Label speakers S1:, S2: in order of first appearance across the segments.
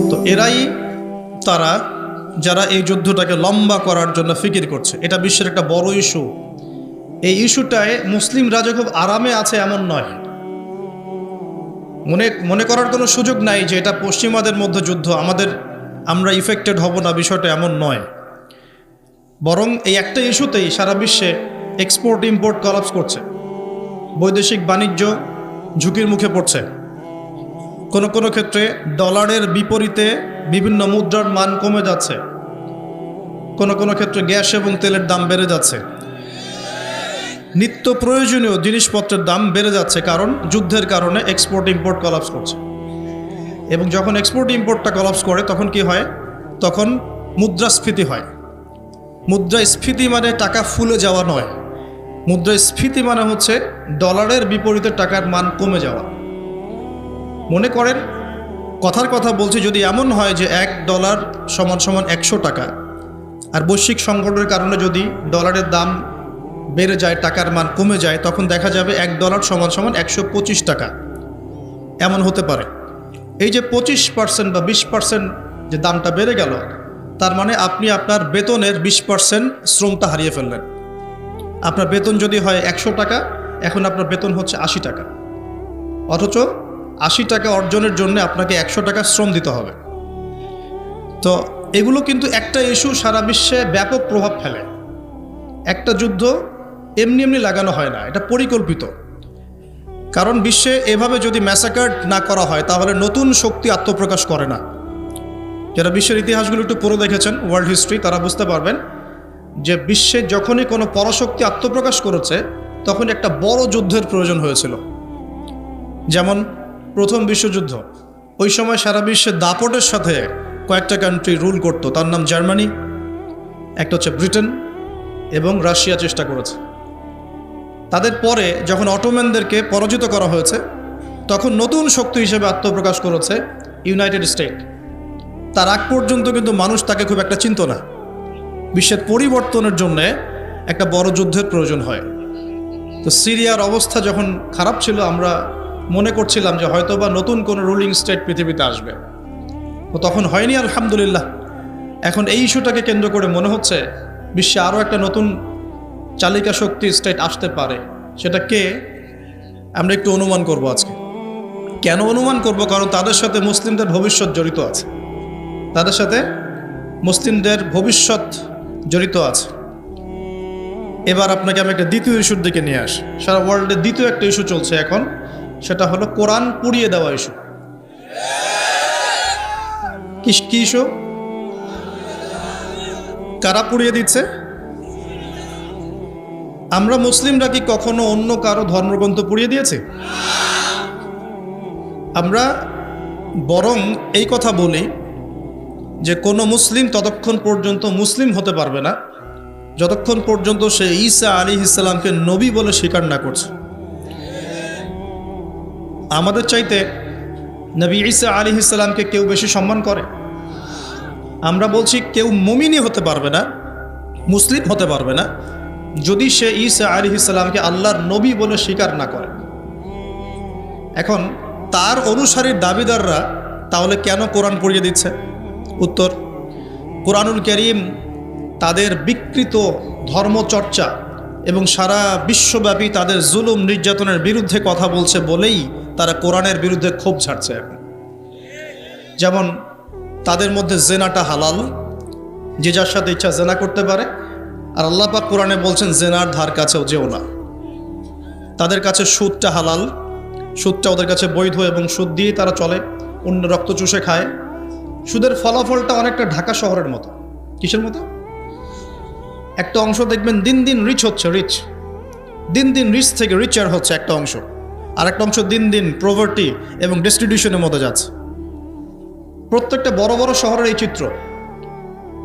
S1: তো এরাই তারা যারা এই যুদ্ধটাকে লম্বা করার জন্য ফিকির করছে। এটা বিশ্বের একটা বড় ইস্যু। এই ইস্যুটায় মুসলিমরা যে খুব আরামে আছে এমন নয়। মনে করার কোনো সুযোগ নাই যে এটা পশ্চিমাদের মধ্যে যুদ্ধ, আমরা ইফেক্টেড হব না, বিষয়টা এমন নয়। বরং এই একটা ইস্যুতেই সারা বিশ্বে এক্সপোর্ট ইম্পোর্ট কলাপস করছে, বৈদেশিক বাণিজ্য ঝুঁকির মুখে পড়ছে। কোনো কোনো ক্ষেত্রে ডলারের বিপরীতে বিভিন্ন মুদ্রার মান কমে যাচ্ছে, কোনো কোনো ক্ষেত্রে গ্যাস এবং তেলের দাম বেড়ে যাচ্ছে, নিত্য প্রয়োজনীয় জিনিসপত্রের দাম বেড়ে যাচ্ছে, কারণ যুদ্ধের কারণে এক্সপোর্ট ইম্পোর্ট কলাপস করছে। এবং যখন এক্সপোর্ট ইম্পোর্টটা কলাপস করে তখন কি হয়? তখন মুদ্রাস্ফীতি হয়। মুদ্রাস্ফীতি মানে টাকা ফুলে যাওয়া নয়, মুদ্রাস্ফীতি মানে হচ্ছে ডলারের বিপরীতে টাকার মান কমে যাওয়া। মনে করেন, কথার কথা বলছি, যদি এমন হয় যে $1 = 100 টাকা, আর বৈশ্বিক সংকটের কারণে যদি ডলারের দাম বেড়ে যায়, টাকার মান কমে যায়, তখন দেখা যাবে $1 = 125 টাকা। এমন হতে পারে। এই যে 25% বা 20% যে দামটা বেড়ে গেল, তার মানে আপনি আপনার বেতনের 20% শ্রমটা হারিয়ে ফেললেন। আপনার বেতন যদি হয় 100 টাকা, এখন আপনার বেতন হচ্ছে 80 টাকা, অথচ 80 টাকা অর্জনের জন্য আপনাকে 100 টাকা শ্রম দিতে হবে। তো এগুলো কিন্তু একটা ইস্যু সারা বিশ্বে ব্যাপক প্রভাব ফেলে। একটা যুদ্ধ এমনি এমনি লাগানো হয় না, এটা পরিকল্পিত। কারণ বিশ্বে এভাবে যদি ম্যাসাকার না করা হয়, তাহলে নতুন শক্তি আত্মপ্রকাশ করে না। যারা বিশ্বের ইতিহাসগুলো একটু পড়ে দেখেছেন, ওয়ার্ল্ড হিস্ট্রি, তারা বুঝতে পারবেন যে বিশ্বে যখনই কোনো পরাশক্তি আত্মপ্রকাশ করেছে, তখন একটা বড় যুদ্ধের প্রয়োজন হয়েছিল। যেমন প্রথম বিশ্বযুদ্ধ, ওই সময় সারা বিশ্বে দাপটের সাথে কয়েকটা কান্ট্রি রুল করত। তার নাম জার্মানি, একটা হচ্ছে ব্রিটেন, এবং রাশিয়া চেষ্টা করেছে। তাদের পরে যখন অটোম্যানদেরকে পরাজিত করা হয়েছে, তখন নতুন শক্তি হিসেবে আত্মপ্রকাশ করেছে ইউনাইটেড স্টেট। তার আগ পর্যন্ত কিন্তু মানুষ তাকে খুব একটা চিনত না। বিশ্বের পরিবর্তনের জন্যে একটা বড় যুদ্ধের প্রয়োজন হয়। তো সিরিয়ার অবস্থা যখন খারাপ ছিল, আমরা মনে করছিলাম যে হয়তোবা নতুন কোনো রুলিং স্টেট পৃথিবীতে আসবে। তো তখন হয়নি, আলহামদুলিল্লাহ। এখন এই ইস্যুটাকে কেন্দ্র করে মনে হচ্ছে বিশ্বে আরও একটা নতুন চালিকা শক্তি স্টেট আসতে পারে। সেটা কে? আমরা একটু অনুমান করব আজকে। কেন অনুমান করব? কারণ তাদের সাথে মুসলিমদের ভবিষ্যৎ জড়িত আছে, তাদের সাথে মুসলিমদের ভবিষ্যৎ জড়িত আছে। এবার আপনাকে আমি একটা দ্বিতীয় ইস্যুর দিকে নিয়ে আসি। সারা ওয়ার্ল্ডে দ্বিতীয় একটা ইস্যু চলছে এখন, সেটা হলো কোরআন পুড়িয়ে দেওয়া ইস্যু। কি ইস্যু? কারা পুড়িয়ে দিচ্ছে? আমরা মুসলিমরা কি কখনো অন্য কারো ধর্মগ্রন্থ পুড়িয়ে দিয়েছি? আমরা বরং এই কথা বলি যে কোনো মুসলিম ততক্ষণ পর্যন্ত মুসলিম হতে পারবে না যতক্ষণ পর্যন্ত সে ঈসা আলাইহিস সালামকে নবী বলে স্বীকার না করছে। আমাদের চাইতে নবী ঈসা আলাইহিস সালামকে কেউ বেশি সম্মান করে? আমরা বলছি কেউ মুমিনই হতে পারবে না, মুসলিম হতে পারবে না, যদি সে ঈসা আলাইহিস সালামকে আল্লাহর নবী বলে স্বীকার না করে। এখন তার অনুসারীর দাবিদাররা তাহলে কেন কোরআন পড়িয়ে দিচ্ছে? উত্তর, কোরআনুল কারীম তাদের বিকৃত ধর্মচর্চা এবং সারা বিশ্বব্যাপী তাদের জুলুম নির্যাতনের বিরুদ্ধে কথা বলছে বলেই তারা কোরআনের বিরুদ্ধে ক্ষোভ ঝাড়ছে। যেমন তাদের মধ্যে জেনাটা হালাল, যে যার সাথে ইচ্ছা জেনা করতে পারে, আর আল্লাহ পাক কোরআনে বলছেন জেনার ধার কাছেও যেও না। তাদের কাছে সুদটা হালাল, সুদটা ওদের কাছে বৈধ, এবং সুদ দিয়েই তারা চলে, অন্য রক্ত চুষে খায়। সুদের ফলাফলটা অনেকটা ঢাকা শহরের মতো। কিসের মতো? একটা অংশ দেখবেন দিন দিন রিচ হচ্ছে, দিন দিন রিচ থেকে রিচার হচ্ছে একটা অংশ, আর একটা অংশ দিন দিন প্রভার্টি এবং ডিস্ট্রিবিউশনের মধ্যে যাচ্ছে। প্রত্যেকটা বড় বড় শহরের এই চিত্র।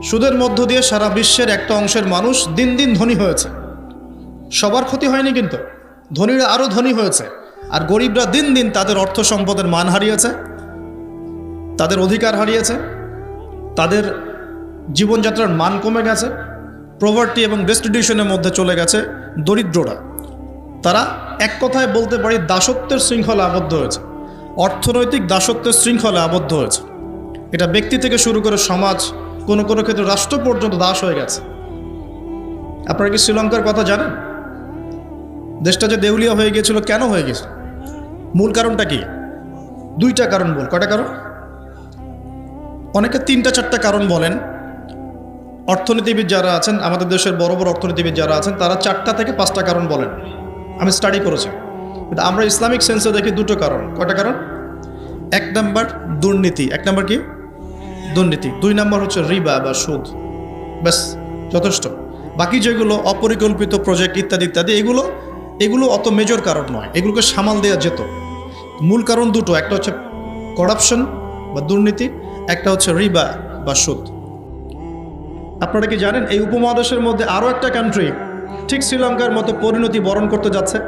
S1: সুদের মধ্য দিয়ে সারা বিশ্বের একটা অংশের মানুষ দিন দিন ধনী হয়েছে। সবার ক্ষতি হয়নি, কিন্তু ধনীরা আরও ধনী হয়েছে, আর গরিবরা দিন দিন তাদের অর্থ সম্পদের মান হারিয়েছে, তাদের অধিকার হারিয়েছে, তাদের জীবনযাত্রার মান কমে গেছে, প্রভার্টি এবং ডিস্ট্রিবিউশনের মধ্যে চলে গেছে দরিদ্ররা। তারা এক কথায় বলতে পারি দাসত্বের শৃঙ্খলা আবদ্ধ হয়েছে, অর্থনৈতিক দাসত্বের শৃঙ্খলা আবদ্ধ হয়েছে। এটা ব্যক্তি থেকে শুরু করে সমাজ, কোনো কোনো ক্ষেত্রে রাষ্ট্র পর্যন্ত দাস হয়ে গেছে। আপনারা কি শ্রীলঙ্কার কথা জানেন? দেশটা যে দেউলিয়া হয়ে গিয়েছিল, কেন হয়ে গেছে? মূল কারণটা কি? দুইটা কারণ বল। কয়টা কারণ? অনেকে 3-4টা কারণ বলেন। অর্থনীতিবিদ যারা আছেন, আমাদের দেশের বড় বড় অর্থনীতিবিদ যারা আছেন, তারা 4টা থেকে 5টা কারণ বলেন। আমি স্টাডি করেছি, কিন্তু আমরা ইসলামিক সেন্সে দেখি 2টো কারণ। কয়টা কারণ? 1 নাম্বার দুর্নীতি। 1 নাম্বার কি? দুর্নীতি। 2 নাম্বার হচ্ছে রিবা বা সুদ। ব্যাস, যথেষ্ট। বাকি যেগুলো অপরিকল্পিত প্রজেক্ট ইত্যাদি ইত্যাদি, এগুলো অত মেজর কারণ নয়, এগুলোকে সামাল দেওয়া যেত। মূল কারণ 2টো, একটা হচ্ছে করাপশন বা দুর্নীতি, একটা হচ্ছে রিবা বা সুদ। আপনারা কি জানেন এই উপমহাদেশের মধ্যে আরও একটা কান্ট্রি ঠিক শ্রীলঙ্কার মতো পরিণতি বরণ করতে যাচ্ছে?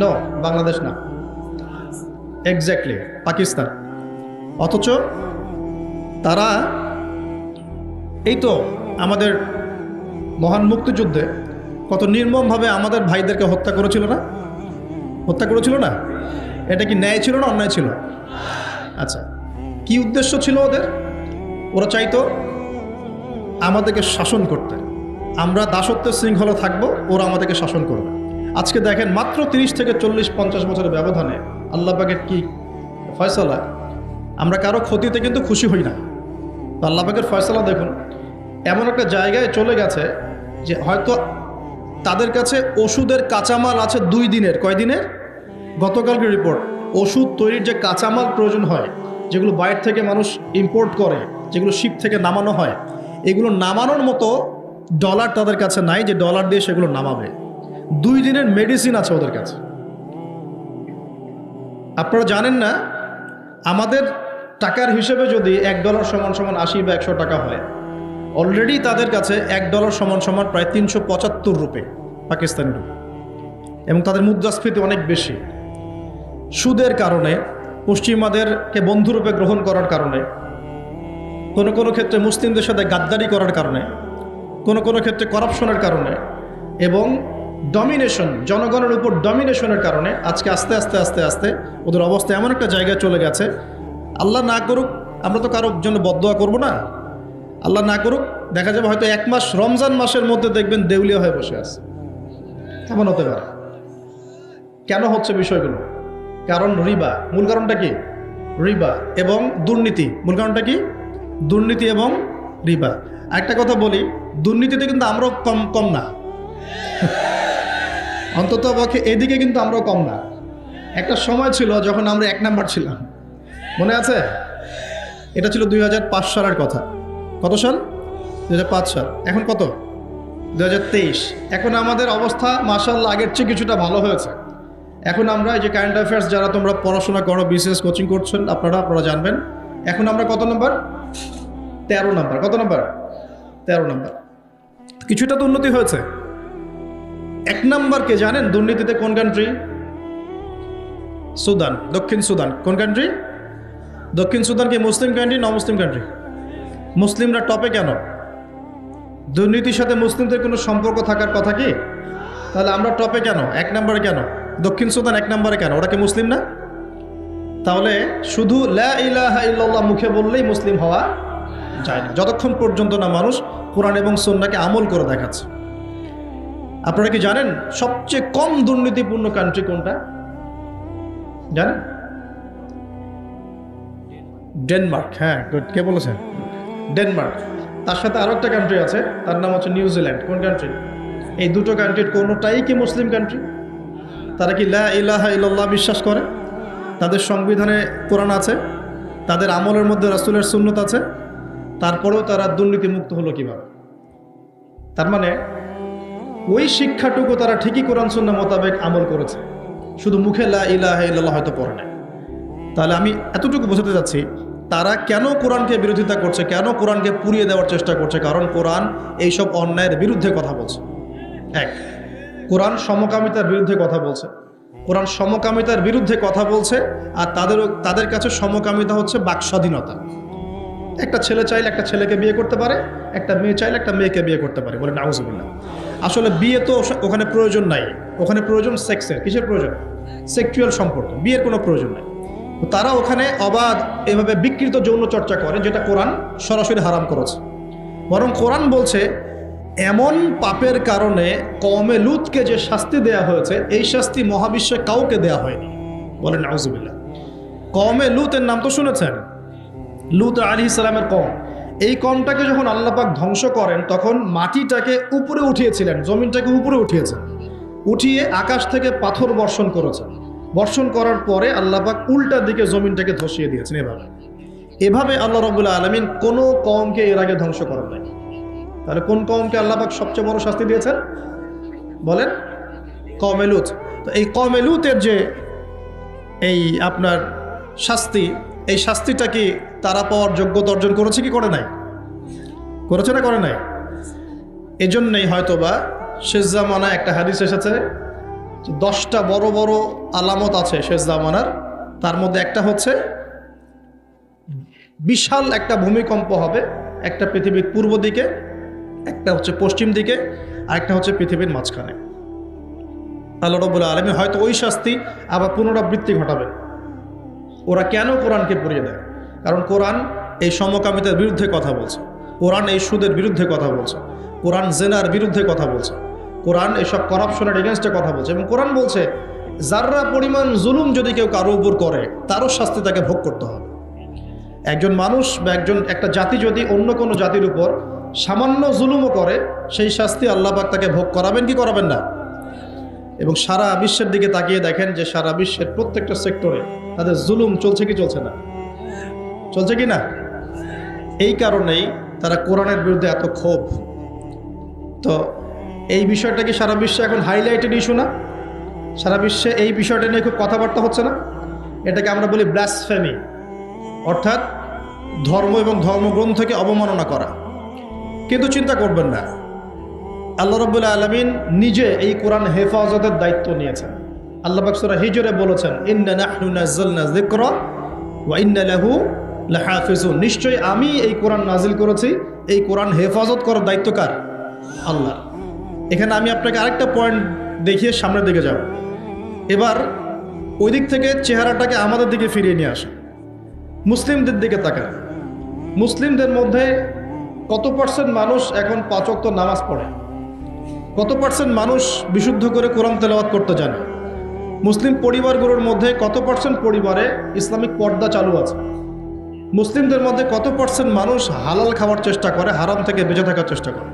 S1: নো, বাংলাদেশ না, এক্স্যাক্টলি পাকিস্তান। অথচ তারা এই তো আমাদের মহান মুক্তিযুদ্ধে কত নির্মমভাবে আমাদের ভাইদেরকে হত্যা করেছিল না? হত্যা করেছিল না? এটা কি ন্যায় ছিল না অন্যায় ছিল? আচ্ছা, কি উদ্দেশ্য ছিল ওদের? ওরা চাইতো আমাদেরকে শাসন করতে, আমরা দাসত্বের শৃঙ্খলা থাকবো, ওরা আমাদেরকে শাসন করবে। আজকে দেখেন মাত্র 30 থেকে 40-50 বছরের ব্যবধানে আল্লাহ পাকের কি ফয়সালা, আমরা কারো ক্ষতিতে কিন্তু খুশি হই না। তো আল্লাহ পাকের ফয়সালা দেখুন, এমন একটা জায়গায় চলে গেছে যে হয়তো তাদের কাছে ওষুধের কাঁচামাল আছে 2 দিনের। কয় দিনের? গতকালকে রিপোর্ট, ওষুধ তৈরির যে কাঁচামাল প্রয়োজন হয়, যেগুলো বাইরে থেকে মানুষ ইম্পোর্ট করে, যেগুলো শিপ থেকে নামানো হয়, এগুলো নামানোর মতো ডলার তাদের কাছে নাই যে ডলার দিয়ে সেগুলো নামাবে। 2 দিনের মেডিসিন আছে ওদের কাছে। আপনারা জানেন না, আমাদের টাকার হিসেবে যদি $1 সমান সমান 80 বা 100 টাকা হয়, অলরেডি তাদের কাছে $1 সমান সমান প্রায় 375 রুপি পাকিস্তানি রুপি, এবং তাদের মুদ্রাস্ফীতি অনেক বেশি। সুদের কারণে, পশ্চিমাদেরকে বন্ধুরূপে গ্রহণ করার কারণে, কোনো কোনো ক্ষেত্রে মুসলিমদের সাথে গাদ্দারি করার কারণে, কোনো কোনো ক্ষেত্রে করাপশনের কারণে এবং ডমিনেশন, জনগণের উপর ডমিনেশনের কারণে আজকে আস্তে আস্তে আস্তে আস্তে ওদের অবস্থা এমন একটা জায়গায় চলে গেছে। আল্লাহ না করুক, আমরা তো কারোর জন্য বদদোয়া করব না, আল্লাহ না করুক, দেখা যাবে হয়তো 1 মাস রমজান মাসের মধ্যে দেখবেন দেউলিয়া হয়ে বসে আছে। কেমন হতে পারে? কেন হচ্ছে বিষয়গুলো? কারণ রিবা। মূল কারণটা কি? রিবা এবং দুর্নীতি। মূল কারণটা কি? দুর্নীতি এবং রিবা। আরেকটা কথা বলি, দুর্নীতিতে কিন্তু আমরাও কম না, অন্তত পক্ষে এদিকে কিন্তু আমরাও কম না। একটা সময় ছিল যখন আমরা 1 নাম্বার ছিলাম, মনে আছে? এটা ছিল 2005 সালের কথা। কত সাল? 2005 সাল। এখন কত? 2023। এখন আমাদের অবস্থা মাশাআল্লাহ আগের চেয়ে কিছুটা ভালো হয়েছে। এখন আমরা এই যে কারেন্ট অ্যাফেয়ার্স, যারা তোমরা পড়াশোনা করো, বিসিএস কোচিং করছেন, আপনারা জানবেন এখন আমরা কত নম্বর? 13 নম্বর। কত নম্বর? 13 নম্বর। কিছুটা তো উন্নতি হয়েছে। 1 নম্বরকে জানেন দুর্নীতিতে কোন কান্ট্রি? সুদান, দক্ষিণ সুদান। কোন কান্ট্রি? দক্ষিণ সুদান কি মুসলিম কান্ট্রি না মুসলিম কান্ট্রি? মুসলিমরা টপে কেন? দুর্নীতির সাথে মুসলিমদের কোনো সম্পর্ক থাকার কথা কি? তাহলে আমরা টপে কেন? 1 নম্বরে কেন? দক্ষিণ সুদান 1 নম্বরে কেন? ওরা কি মুসলিম না? তাহলে শুধু লা ইলাহা ইল্লাল্লাহ মুখে বললেই মুসলিম হওয়া যায় না, যতক্ষণ পর্যন্ত না মানুষ কোরআন এবং সুন্নাহকে আমল করে দেখাচ্ছে। আপনারা কি জানেন সবচেয়ে কম দুর্নীতিপূর্ণ কান্ট্রি কোনটা? জানেন? ডেনমার্ক। হ্যাঁ, গুড। কে বলেছেন? ডেনমার্ক। তার সাথে আরো একটা কান্ট্রি আছে, তার নাম হচ্ছে নিউজিল্যান্ড। কোন কান্ট্রি? এই দুটো কান্ট্রির কোনোটাই কি মুসলিম কান্ট্রি? তারা কি লা ইলাহা ইল্লাল্লাহ বিশ্বাস করে? তাদের সংবিধানে কোরআন আছে, তাদের আমলের মধ্যে রাসূলের সুন্নত আছে, তারপরেও তারা দুর্নীতিমুক্ত হলো কিভাবে? তার মানে ওই শিক্ষাটুকু তারা ঠিকই কোরআন সুন্নাহ মোতাবেক আমল করেছে, শুধু মুখে লা ইলাহা ইল্লাল্লাহ হয়তো পড়ে না। তাহলে আমি এতটুকু বোঝাতে যাচ্ছি, তারা কেন কোরআনকে বিরোধিতা করছে, কেন কোরআনকে পুড়িয়ে দেওয়ার চেষ্টা করছে? কারণ কোরআন এইসব অন্যায়ের বিরুদ্ধে কথা বলছে। কোরআন সমকামিতার বিরুদ্ধে কথা বলছে, কোরআন সমকামিতার বিরুদ্ধে কথা বলছে। আর তাদের কাছে সমকামিতা হচ্ছে বাক স্বাধীনতা। একটা ছেলে চাইলে একটা ছেলেকে বিয়ে করতে পারে, একটা মেয়ে চাইলে একটা মেয়েকে বিয়ে করতে পারে। বলে নাউজুবিল্লাহ। আসলে বিয়ে তো ওখানে প্রয়োজন নাই, ওখানে প্রয়োজন সেক্সের। কিসের প্রয়োজন? সেক্সুয়াল সম্পর্ক। বিয়ের কোনো প্রয়োজন নাই। তারা ওখানে অবাধ এভাবে বিকৃত যৌন চর্চা করে, যেটা কোরআন সরাসরি হারাম করেছে। বরং কোরআন বলছে এমন পাপের কারণে কওমে লুতকে যে শাস্তি দেয়া হয়েছে, এই শাস্তি মহাবিশ্বে কাউকে দেয়া হয়নি। বলেন নাউজুবিল্লাহ। কওমে লুতের নাম তো শুনেছেন, লুত আলাইহিস সালামের কওম। এই কওমটাকে যখন আল্লাহ পাক ধ্বংস করেন, তখন মাটিটাকে উপরে উঠিয়েছিলেন, জমিনটাকে উপরে উঠিয়েছেন, উঠিয়ে আকাশ থেকে পাথর বর্ষণ করেছেন। বর্ষণ করার পরে আল্লাহ পাক উল্টা দিকে জমিনটাকে ধসিয়ে দিয়েছেন। এভাবে আল্লাহ রাব্বুল আলামিন কোনো কওমকে এর আগে ধ্বংস করেন নাই। তাহলে কোন কওমকে আল্লাহ পাক সবচেয়ে বড় শাস্তি দিয়েছেন? বলেন, কওমে লুত। তো এই কওমে লুতের যে এই আপনার শাস্তি, এই শাস্তিটা কি তারা পাওয়ার যোগ্যতা অর্জন করেছে কি করে নাই? করেছে না করে নাই? এজন্যই হয়তোবা শেষ জামানায় একটা হাদিস এসেছে যে 10টা বড় বড় আলামত আছে শেষ জামানার। তার মধ্যে একটা হচ্ছে বিশাল একটা ভূমিকম্প হবে, একটা পৃথিবীর পূর্ব দিকে, একটা হচ্ছে পশ্চিম দিকে, আর একটা হচ্ছে পৃথিবীর মাঝখানে। আল্লাহ রাব্বুল আলামিন হয়তো ওই শাস্তি আবার পুনরাবৃত্তি ঘটাবেন। ওরা কেন কোরআনকে পুড়িয়ে দেয়? কারণ কোরআন এই সমকামিতার বিরুদ্ধে কথা বলছে, কোরআন এই সুদের বিরুদ্ধে কথা বলছে, কোরআন জেনার বিরুদ্ধে কথা বলছে, কোরআন এসব করাপশনের এগেনস্টে কথা বলছে। এবং কোরআন বলছে যাররা পরিমাণ জুলুম যদি কেউ কারো উপর করে, তারও শাস্তি তাকে ভোগ করতে হবে। একজন মানুষ বা একটা জাতি যদি অন্য কোনো জাতির উপর সামান্য জুলুমও করে, সেই শাস্তি আল্লাহ পাক তাকে ভোগ করাবেন কি করাবেন না? এবং সারা বিশ্বের দিকে তাকিয়ে দেখেন যে সারা বিশ্বের প্রত্যেকটা সেক্টরে তাদের জুলুম চলছে কি চলছে না? চলছে কি না? এই কারণেই তারা কোরআনের বিরুদ্ধে এত ক্ষোভ। তো এই বিষয়টা কি সারা বিশ্বে এখন হাইলাইটেড ইস্যু না? সারা বিশ্বে এই বিষয়টা নিয়ে খুব কথাবার্তা হচ্ছে না? এটাকে আমরা বলি ব্লাসফেমি, অর্থাৎ ধর্ম এবং ধর্মগ্রন্থকে অবমাননা করা। কিন্তু চিন্তা করবেন না, আল্লাহ রাব্বুল আলামিন নিজে এই কোরআন হেফাজতের দায়িত্ব নিয়েছেন। আল্লাহ পাক সূরা হিজরে বলেছেন, ইন্না নাহনু নাযালনা যিকরা ওয়া ইন্না লাহু লাহাফিজুন। নিশ্চয়ই আমি এই কোরআন নাজিল করেছি, এই কোরআন হেফাজত করার দায়িত্ব কার? আল্লাহ। এখানে আমি আপনাকে আরেকটা পয়েন্ট দেখিয়ে সামনের দিকে যাব। এবার ওই দিক থেকে চেহারাটাকে আমাদের দিকে ফিরিয়ে নিয়ে আসে, মুসলিমদের দিকে তাকান। মুসলিমদের মধ্যে কত পার্সেন্ট মানুষ এখন 5 ওয়াক্ত নামাজ পড়ে? কত পার্সেন্ট মানুষ বিশুদ্ধ করে কোরআন তেলাওয়াত করতে জানে? মুসলিম পরিবারগুলোর মধ্যে কত পার্সেন্ট পরিবারে ইসলামিক পর্দা চালু আছে? মুসলিমদের মধ্যে কত পার্সেন্ট মানুষ হালাল খাওয়ার চেষ্টা করে, হারাম থেকে বেঁচে থাকার চেষ্টা করে?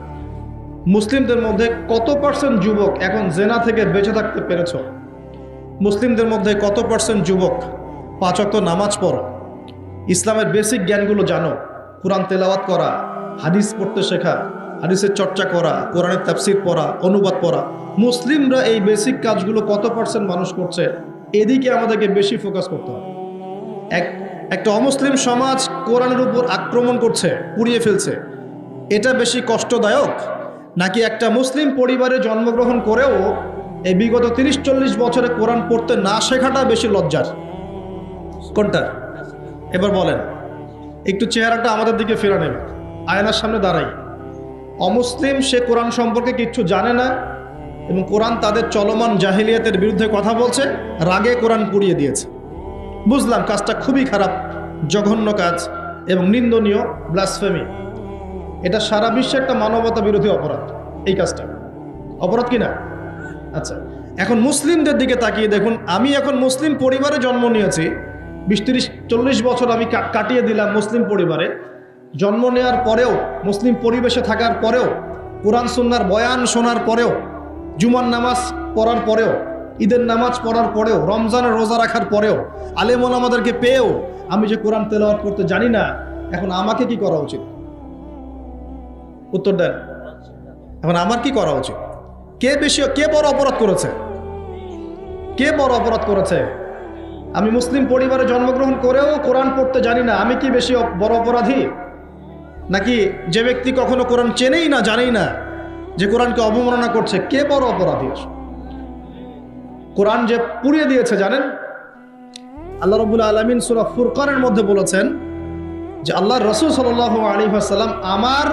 S1: মুসলিমদের মধ্যে কত পার্সেন্ট যুবক এখন জেনা থেকে বেঁচে থাকতে পেরেছ? মুসলিমদের মধ্যে কত পার্সেন্ট যুবক 5 ওয়াক্ত নামাজ পড়ো, ইসলামের বেসিক জ্ঞানগুলো জানো, কোরআন তেলাওয়াত করা, হাদিস পড়তে শেখা, হাদিসের চর্চা করা, কোরআনের তাফসীর পড়া, অনুবাদ পড়া? মুসলিমরা এই বেসিক কাজগুলো কত পার্সেন্ট মানুষ করছে? এদিকে আমাদেরকে বেশি ফোকাস করতে হবে। একটা অমুসলিম সমাজ কোরআনের উপর আক্রমণ করছে, পুড়িয়ে ফেলছে, এটা বেশি কষ্টদায়ক নাকি একটা মুসলিম পরিবারে জন্মগ্রহণ করেও এই বিগত 30-40 বছরে কোরআন পড়তে না শেখাটা বেশি লজ্জার? কোনটা? এবার বলেন, একটু চেহারাটা আমাদের দিকে ফেরা নেবে, আয়নার সামনে দাঁড়াই। অমুসলিম, সে কোরআন সম্পর্কে কিচ্ছু জানে না এবং কোরআন তাদের চলমান জাহিলিয়াতের বিরুদ্ধে কথা বলছে, রাগে কোরআন পুড়িয়ে দিয়েছে। বুঝলাম কাজটা খুবই খারাপ, জঘন্য কাজ এবং নিন্দনীয়, ব্লাসফেমি। এটা সারা বিশ্বে একটা মানবতা বিরোধী অপরাধ। এই কাজটা অপরাধ কিনা? আচ্ছা, এখন মুসলিমদের দিকে তাকিয়ে দেখুন। আমি এখন মুসলিম পরিবারে জন্ম নিয়েছি, 20-30-40 বছর আমি কাটিয়ে দিলাম মুসলিম পরিবারে। জন্ম নেওয়ার পরেও, মুসলিম পরিবেশে থাকার পরেও, কোরআন সুন্নাহর বয়ান শোনার পরেও, জুমার নামাজ পড়ার পরেও, ঈদের নামাজ পড়ার পরেও, রমজানের রোজা রাখার পরেও, আলেম ওলামাদেরকে পেয়েও আমি যে কোরআন তেলাওয়াত করতে জানি না, এখন আমাকে কি করা উচিত? উত্তর দেন। এখন আমার কি করা উচিত? কে বড় অপরাধ করেছে? কে বড় অপরাধ করেছে? আমি মুসলিম পরিবারে জন্মগ্রহণ করেও কোরআন পড়তে জানি না, আমি কি বেশি বড় অপরাধী? নাকি যে ব্যক্তি কখনো কোরআন চেনেই না, জানেই না, যে কোরআনকে অবমাননা করছে, কে বড় অপরাধী? কোরআন যে পুড়িয়ে দিয়েছে জানেন, আল্লাহ রাব্বুল আলামিন সূরা ফুরকানের মধ্যে বলেছেন যে আল্লাহর রাসূল সাল্লাল্লাহু আলাইহি ওয়াসাল্লাম আমার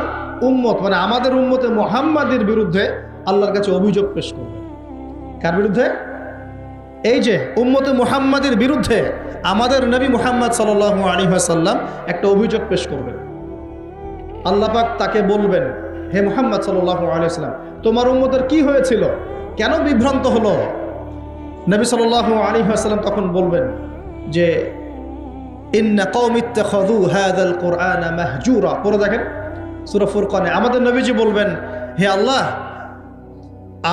S1: উম্মত, মানে আমাদের উম্মতে মুহাম্মাদের বিরুদ্ধে আল্লাহর কাছে অভিযোগ পেশ করবেন। কার বিরুদ্ধে? এই যে উম্মতে মুহাম্মাদের বিরুদ্ধে আমাদের নবী মুহাম্মদ সাল্লাল্লাহু আলাইহি ওয়াসাল্লাম একটা অভিযোগ পেশ করবেন। আল্লাহ পাক তাকে বলবেন, হে মুহাম্মদ সাল্লাল্লাহু আলাইহি ওয়াসাল্লাম, তোমার উম্মতের কি হয়েছিল, কেন বিভ্রান্ত হলো? নবী সাল্লাল্লাহু আলাইহি ওয়াসাল্লাম তখন বলবেন যে ইন্না কওমি ইত্তাখাযু হাযাল কুরআনা মাহজুরা। পড়ে দেখেন সূরা ফুরকানে আমাদের নবীজি বলবেন, হে আল্লাহ,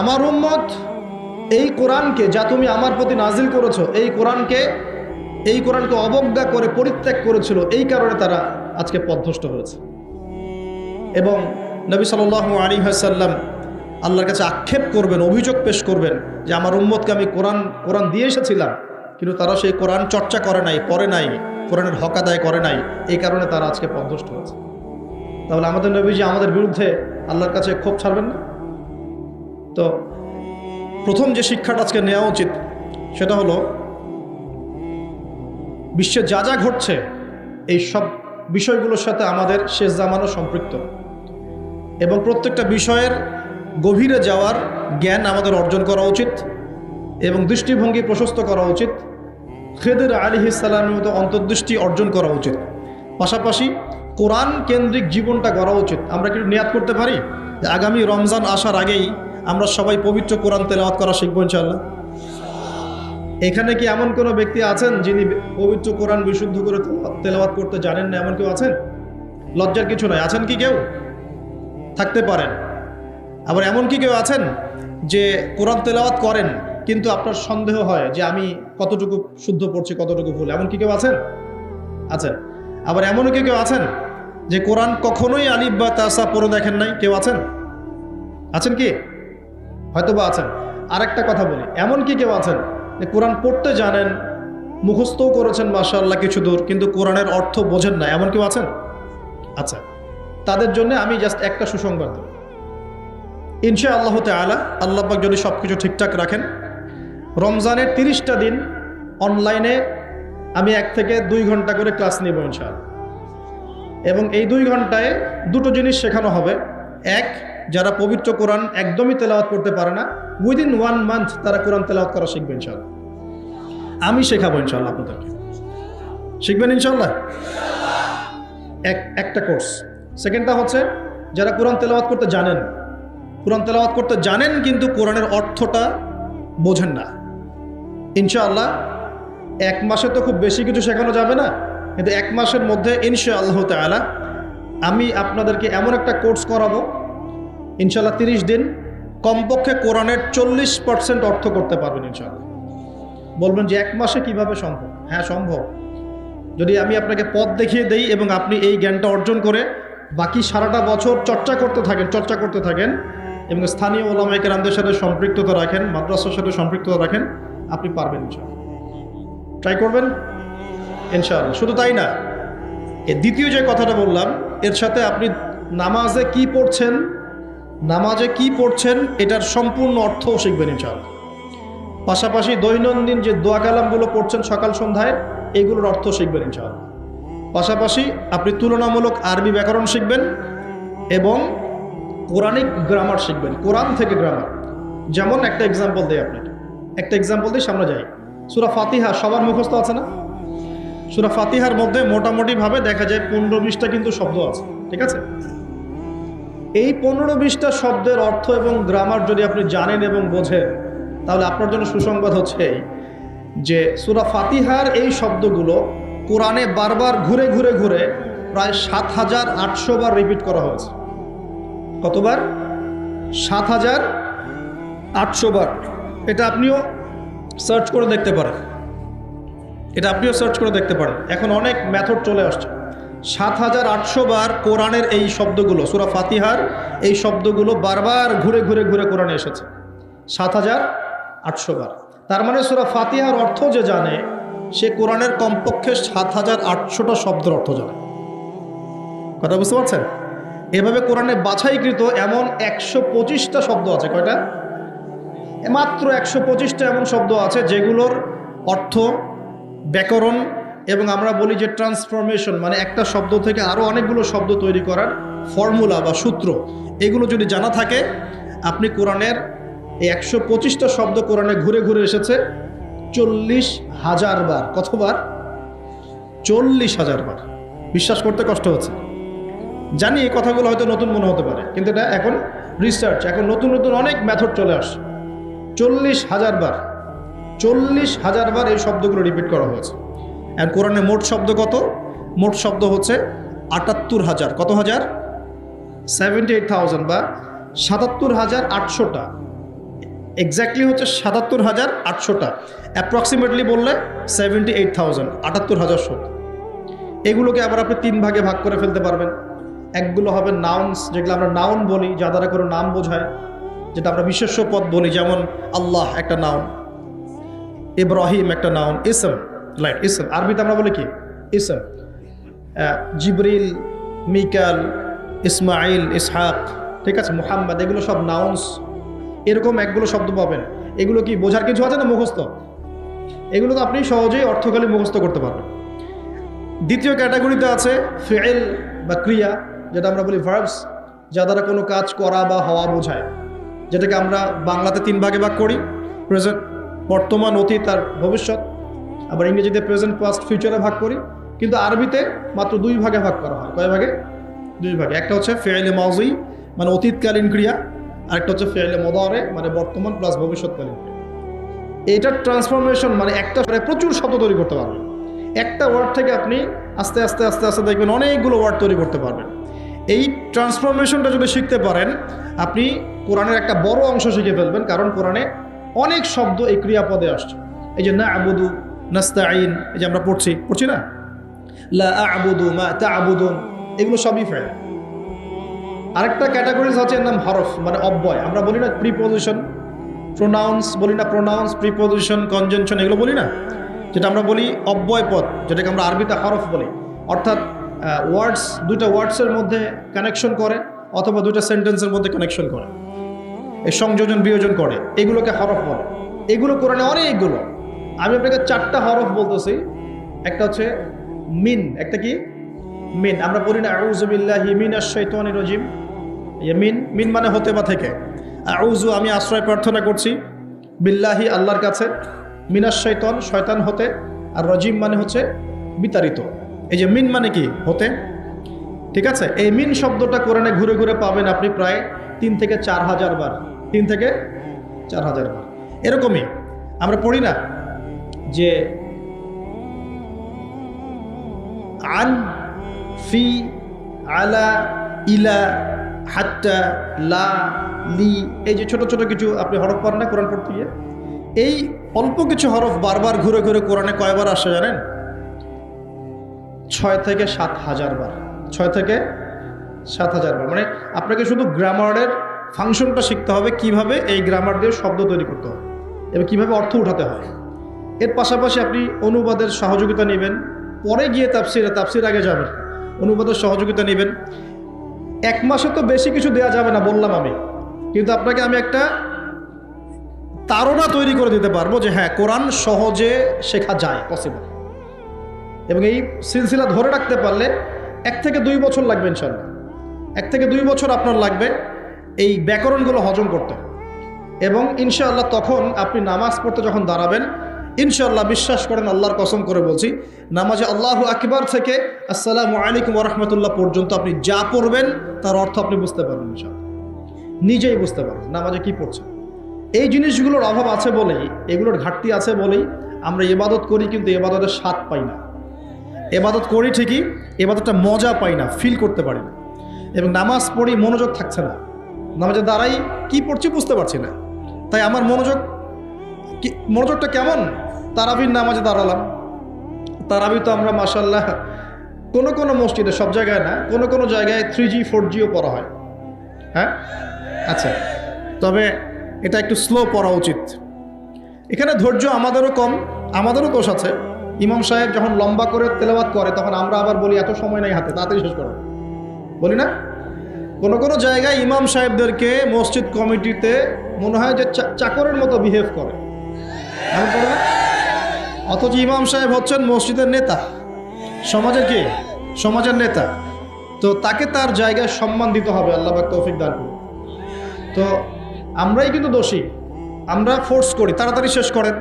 S1: আমার উম্মত এই কোরআনকে, যা তুমি আমার প্রতি নাজিল করেছো, এই কোরআনকে অবজ্ঞা করে পরিত্যাগ করেছিল, এই কারণে তারা আজকে পথভ্রষ্ট হয়েছে। এবং নবী সাল্লাল্লাহু আলাইহি ওয়াসাল্লাম আল্লাহর কাছে আক্ষেপ করবেন, অভিযোগ পেশ করবেন যে আমার উম্মতকে আমি কোরআন দিয়ে এসেছিলাম, কিন্তু তারা সেই কোরআন চর্চা করে নাই, পড়ে নাই, কোরআনের হক আদায় করে নাই, এই কারণে তারা আজকে পথভ্রষ্ট হয়েছে। তাহলে আমাদের নবীজি আমাদের বিরুদ্ধে আল্লাহর কাছে ক্ষোভ ছাড়বেন না? তো প্রথম যে শিক্ষাটা আজকে নেওয়া উচিত সেটা হলো, বিশ্বে যা যা ঘটছে এই সব বিষয়গুলোর সাথে আমাদের শেষ জামানো সম্পৃক্ত, এবং প্রত্যেকটা বিষয়ের গভীরে যাওয়ার জ্ঞান আমাদের অর্জন করা উচিত এবং দৃষ্টিভঙ্গি প্রশস্ত করা উচিত। খেদির আলাইহিস সালামের মতো অন্তর্দৃষ্টি অর্জন করা উচিত। পাশাপাশি কোরআন কেন্দ্রিক জীবনটা গড়া উচিত। আমরা কি নিয়াত করতে পারি যে আগামী রমজান আসার আগেই আমরা সবাই পবিত্র কোরআন তেলাওয়াত করা শিখবো ইনশাআল্লাহ? এখানে কি এমন কোনো ব্যক্তি আছেন যিনি পবিত্র কোরআন বিশুদ্ধ করে তেলাওয়াত করতে জানেন না? এমন কেউ আছেন? লজ্জার কিছু নয়। আছেন কি কেউ? থাকতে পারেন। আবার এমন কি কেউ আছেন যে কোরআন তেলাওয়াত করেন কিন্তু আপনার সন্দেহ হয় যে আমি কতটুকু শুদ্ধ পড়ছি, কতটুকু ভুল? এমন কি কেউ আছেন? আছেন। আবার এমনও কি কেউ আছেন যে কোরআন কখনোই আলিফ বা তাসা পড়ে দেখেন নাই? কেউ আছেন? আছেন কি? হয়তো বা আছেন। আরেকটা কথা বলি, এমন কি কেউ আছেন যে কোরআন পড়তে জানেন, মুখস্থও করেছেন মাশাআল্লাহ কিছু দূর, কিন্তু কোরআনের অর্থ বোঝেন না? এমন কেউ আছেন? আচ্ছা, তাদের জন্য আমি জাস্ট একটা সুসংবাদ দেব। ইনশাআল্লাহ তাআলা আল্লাহ পাক যদি সব কিছু ঠিকঠাক রাখেন, রমজানের 30টা দিন অনলাইনে আমি 1 থেকে 2 ঘন্টা করে ক্লাস নেব ইনশাআল্লাহ। এবং এই 2 ঘন্টায় দুটো জিনিস শেখানো হবে। এক, যারা পবিত্র কোরআন একদমই তেলাওয়াত করতে পারে না, উইদিন 1 মান্থ তারা কোরআন তেলাওয়াত করা শিখবে ইনশাআল্লাহ। আমি শেখাবো ইনশাআল্লাহ আপনাদেরকে। শিখবেন ইনশাআল্লাহ? একটা কোর্স। সেকেন্ডটা হচ্ছে যারা কোরআন তেলাওয়াত করতে জানেন কিন্তু কোরআনের অর্থটা বোঝেন না, ইনশাআল্লাহ 1 মাসে তো খুব বেশি কিছু শেখানো যাবে না, কিন্তু 1 মাসের মধ্যে ইনশাআল্লাহ তাআলা আমি আপনাদেরকে এমন একটা কোর্স করাবো ইনশাআল্লাহ 30 দিন কমপক্ষে কোরআনের 40% অর্থ করতে পারবেন ইনশাআল্লাহ। বলবেন যে 1 মাসে কিভাবে সম্ভব? হ্যাঁ সম্ভব, যদি আমি আপনাকে পথ দেখিয়ে দেই এবং আপনি এই জ্ঞানটা অর্জন করে বাকি সারাটা বছর চর্চা করতে থাকেন এবং স্থানীয় ওলামায়ে কেরামদের সাথে সম্পৃক্ততা রাখেন, মাদ্রাসার সাথে সম্পৃক্ততা রাখেন, আপনি পারবেন ইনশাআল্লাহ। ট্রাই করবেন ইনশাআল্লাহ। শুধু তাই না, এর দ্বিতীয় যে কথাটা বললাম, এর সাথে আপনি নামাজে কি পড়ছেন এটার সম্পূর্ণ অর্থও শিখবেন ইনশাআল্লাহ। পাশাপাশি দৈনন্দিন যে দোয়া কালামগুলো পড়ছেন সকাল সন্ধ্যায়, এগুলোর অর্থ শিখবেন ইনশাআল্লাহ। পাশাপাশি আপনি তুলনামূলক আরবি ব্যাকরণ শিখবেন এবং কোরআনিক গ্রামার শিখবেন, কোরআন থেকে গ্রামার। যেমন একটা এক্সাম্পল দিই আপনাকে, সামনে যাই। সূরা ফাতিহা সবার মুখস্থ আছে না? সূরা ফাতিহার মধ্যে মোটামুটিভাবে দেখা যায় 15-20টা কিন্তু শব্দ আছে, ঠিক আছে? এই 15-20টা শব্দের অর্থ এবং গ্রামার যদি আপনি জানেন এবং বোঝেন, তাহলে আপনার জন্য সুসংবাদ হচ্ছে যে সূরা ফাতিহার এই শব্দগুলো কোরআনে বারবার ঘুরে প্রায় ৭,৮০০ বার রিপিট করা হয়েছে। কতবার? ৭,৮০০ বার। এটা আপনিও সার্চ করে দেখতে পারেন। এখন অনেক মেথড চলে আসছে। ৭,৮০০ বার কোরআনের এই শব্দগুলো, সূরা ফাতিহার এই শব্দগুলো বারবার ঘুরে কোরআনে এসেছে ৭,৮০০ বার। তার মানে সূরা ফাতিহার অর্থ যে জানে, সে কোরআনের কমপক্ষে ৭,৮০০টা শব্দের অর্থ জানে। কথা বুঝতে পারছেন? এভাবে কোরআনে বাছাইকৃত এমন 125টা শব্দ আছে। কয়টা? মাত্র 125টা এমন শব্দ আছে যেগুলোর অর্থ, ব্যাকরণ এবং আমরা বলি যে ট্রান্সফরমেশন, মানে একটা শব্দ থেকে আরও অনেকগুলো শব্দ তৈরি করার ফর্মুলা বা সূত্র, এগুলো যদি জানা থাকে, আপনি কোরআনের এই 125টা শব্দ কোরআনে ঘুরে এসেছে, 40,000 বার। কতবার? 40,000 বার। বিশ্বাস করতে কষ্ট হচ্ছে, জানি এই কথাগুলো হয়তো নতুন মনে হতে পারে, কিন্তু এটা এখন রিসার্চ, এখন নতুন নতুন অনেক মেথড চলে আসে। 40,000 বার, 40,000 বার এই শব্দগুলো রিপিট করা হয়েছে। আর কোরআনে মোট শব্দ কত? মোট শব্দ হচ্ছে 78,000। কত হাজার? 78,000 বা 77,800টা। এক্স্যাক্টলি হচ্ছে 77,800টা, অ্যাপ্রক্সিমেটলি বললে 78,000, 78,000 শব্দ। এগুলোকে আবার আপনি 3 ভাগে ভাগ করে ফেলতে পারবেন। একগুলো হবে নাউন্স, যেগুলো আমরা নাউন বলি, যা দ্বারা কোনো নাম বোঝায়, যেটা আমরা বিশেষ্য পদ বলি, যেমন আল্লাহ একটা নাউন, ইব্রাহিম একটা নাউন, ইসম, লাইক ইসম আরবিতে আমরা বলি কি? ইসম। জিবরিল, মিকাল, ইসমাইল, ইসহাক, ঠিক আছে, মুহাম্মদ, এগুলো সব নাউন্স। এরকম একগুলো শব্দ পাবেন। এগুলো কি বোঝার কিছু আছে না মুখস্থ? এগুলো তো আপনি সহজেই অর্থখালি মুখস্থ করতে পারবেন। দ্বিতীয় ক্যাটাগরিতে আছে ফিইল বা ক্রিয়া, যেটা আমরা বলি ভার্বস, যা দ্বারা কোনো কাজ করা বা হওয়া বোঝায়, যেটাকে আমরা বাংলাতে 3 ভাগে ভাগ করি, প্রেজেন্ট, বর্তমান, অতীত আর ভবিষ্যৎ। আবার ইংরেজিতে প্রেজেন্ট, পাস্ট, ফিউচারে ভাগ করি, কিন্তু আরবিতে মাত্র 2 ভাগে ভাগ করা হয়। কয় ভাগে? 2 ভাগে। একটা হচ্ছে ফিইলে মাজি, মানে অতীতকালীন ক্রিয়া, আরেকটা হচ্ছে ফিইলে মুদারে, মানে বর্তমান প্লাস ভবিষ্যৎকালীন ক্রিয়া। এটার ট্রান্সফরমেশন মানে একটা প্রচুর শব্দ তৈরি করতে পারবেন। একটা ওয়ার্ড থেকে আপনি আস্তে আস্তে আস্তে আস্তে দেখবেন অনেকগুলো ওয়ার্ড তৈরি করতে পারবেন। এই ট্রান্সফরমেশনটা যদি শিখতে পারেন, আপনি কোরআনের একটা বড় অংশ শিখে ফেলবেন, কারণ কোরআনে অনেক শব্দ এই ক্রিয়াপদে আসছে। এই যে না'বুদু, নাস্তাঈন, এই যে আমরা পড়ছি না, লা আ'বুদু মা তা'বুদুন, এগুলো সবই ফেল। আরেকটা ক্যাটাগরিজ আছে, এর নাম হরফ, মানে অব্যয়। আমরা বলি না প্রিপোজিশন, প্রোনাউন্স বলি না, প্রোনাউন্স, প্রিপোজিশন, কনজাংশন, এগুলো বলি না, যেটা আমরা বলি অব্যয় পদ, যেটাকে আমরা আরবিতে হরফ বলি। অর্থাৎ ওয়ার্ডস, 2টা ওয়ার্ডসের মধ্যে কানেকশন করে, অথবা 2টা সেন্টেন্সের মধ্যে কানেকশন করে, এই সংযোজন বিয়োজন করে, এগুলোকে হরফ বলে। এগুলো কোরআনে অনেকগুলো। আমি আপনাকে 4টা হরফ বলতেছি। একটা হচ্ছে মিন, একটা কি? মিন। আমরা বলি না আউযু বিল্লাহি মিনাশ শাইতানির রাজিম, এই মিন, মিন মানে হতে বা থেকে। আউযু, আমি আশ্রয় প্রার্থনা করছি, বিল্লাহি, আল্লাহর কাছে, মিনাশ শাইতান, শয়তান হতে, আর রাজিম মানে হচ্ছে বিতাড়িত। এই যে মিন মানে কি? হতে, ঠিক আছে। এই মিন শব্দটা কোরআনে ঘুরে ঘুরে পাবেন আপনি প্রায় 3 থেকে 4,000 বার, 3 থেকে 4,000 বার। এরকমই আমরা পড়ি না যে আন, ফি, আলা, ইলা, হাত্তা, লা, লি, এই যে ছোট ছোট কিছু আপনি হরফ পান না কোরআন পড়তে গিয়ে, এই অল্প কিছু হরফ বারবার ঘুরে ঘুরে কোরআনে কয়বার আসে জানেন? 6 থেকে 7,000 বার। 6 থেকে 7,000 বার। মানে আপনাকে শুধু গ্রামারের ফাংশনটা শিখতে হবে, কিভাবে এই গ্রামার দিয়ে শব্দ তৈরি করতে হয় এবং কিভাবে অর্থ উঠাতে হয়। এর পাশাপাশি আপনি অনুবাদের সহযোগিতা নেবেন, পরে গিয়ে তাফসির আগে যাবেন, অনুবাদের সহযোগিতা নেবেন। 1 মাসে তো বেশি কিছু দেওয়া যাবে না বললাম আমি, কিন্তু আপনাকে আমি একটা তাড়না তৈরি করে দিতে পারবো যে হ্যাঁ, কোরআন সহজে শেখা যায়, পসিবল। এবং এই সিলসিলা ধরে রাখতে পারলে 1 থেকে 2 বছর লাগবে ইনশাআল্লাহ। 1 থেকে 2 বছর আপনার লাগবে এই ব্যাকরণগুলো হজম করতে। এবং ইনশাআল্লাহ তখন আপনি নামাজ পড়তে যখন দাঁড়াবেন, ইনশাআল্লাহ বিশ্বাস করেন, আল্লাহর কসম করে বলছি, নামাজে আল্লাহু আকবার থেকে আসসালামু আলাইকুম ওয়া রাহমাতুল্লাহ পর্যন্ত আপনি যা পড়বেন তার অর্থ আপনি বুঝতে পারবেন ইনশাআল্লাহ, নিজেই বুঝতে পারবেন নামাজে কি পড়ছেন। এই জিনিসগুলোর অভাব আছে বলেই, এগুলোর ঘাটতি আছে বলেই আমরা ইবাদত করি, কিন্তু ইবাদতের স্বাদ পাই না। ইবাদত করি ঠিকই, ইবাদতটা মজা পাই না, ফিল করতে পারি না। এবং নামাজ পড়ি, মনোযোগ থাকছে না, নামাজে দাঁড়াই কি পড়ছি বুঝতে পারছি না। তাই আমার মনোযোগটা কেমন? তারাবির নামাজে দাঁড়ালাম, তারাবি তো আমরা মাশাআল্লাহ কোনো মসজিদে, সব জায়গায় না, কোনো জায়গায় 3G 4Gও পড়া হয়। হ্যাঁ, আচ্ছা, তবে এটা একটু স্লো পড়া উচিত। এখানে ধৈর্য আমাদেরও কম, আমাদেরও দোষ আছে। ইমাম সাহেব যখন লম্বা করে তেলাওয়াত করে, তখন আমরা আবার বলি এত সময় নাই হাতে, তাড়াতাড়ি শেষ করো, বলি না? কোনো জায়গায় ইমাম সাহেবদেরকে মসজিদ কমিটিতে মনে হয় যে চাকরের মতো বিহেভ করে, এমন করে না? অথচ ইমাম সাহেব হচ্ছেন মসজিদের নেতা, সমাজের কি? সমাজের নেতা। তো তাকে তার জায়গায় সম্মান দিতে হবে, আল্লাহ পাক তৌফিক দান করুন। তো আমরাই কিন্তু দোষী, আমরা ফোর্স করি তাড়াতাড়ি শেষ করেন,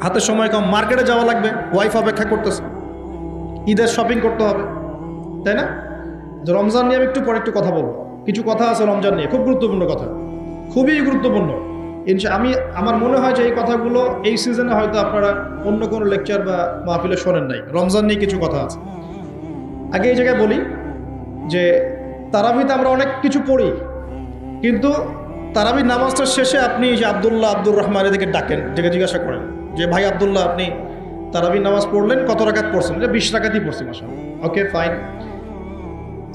S1: হাতে সময় কম, মার্কেটে যাওয়া লাগবে, ওয়াইফ অপেক্ষা করতেছে, ঈদের শপিং করতে হবে, তাই না? যে রমজান নিয়ে আমি একটু পরে একটু কথা বলবো, কিছু কথা আছে রমজান নিয়ে, খুব গুরুত্বপূর্ণ কথা, খুবই গুরুত্বপূর্ণ। আমি আমার মনে হয় যে এই কথাগুলো এই সিজনে হয়তো আপনারা অন্য কোনো লেকচার বা মাহফিলে শোনেন নাই। রমজান নিয়ে কিছু কথা আছে। আগে এই জায়গায় বলি যে তারাবিতে আমরা অনেক কিছু পড়ি, কিন্তু তারাবির নামাজটার শেষে আপনি যে আব্দুর রহমান এদিকে ডাকেন, ডেকে জিজ্ঞাসা করেন যে ভাই আব্দুল্লাহ, আপনি তারাবির নামাজ পড়লেন, কত রাকাত পড়ছেন? যে 20 রাকাতই পড়ছি মাশাআল্লাহ। ওকে, ফাইন।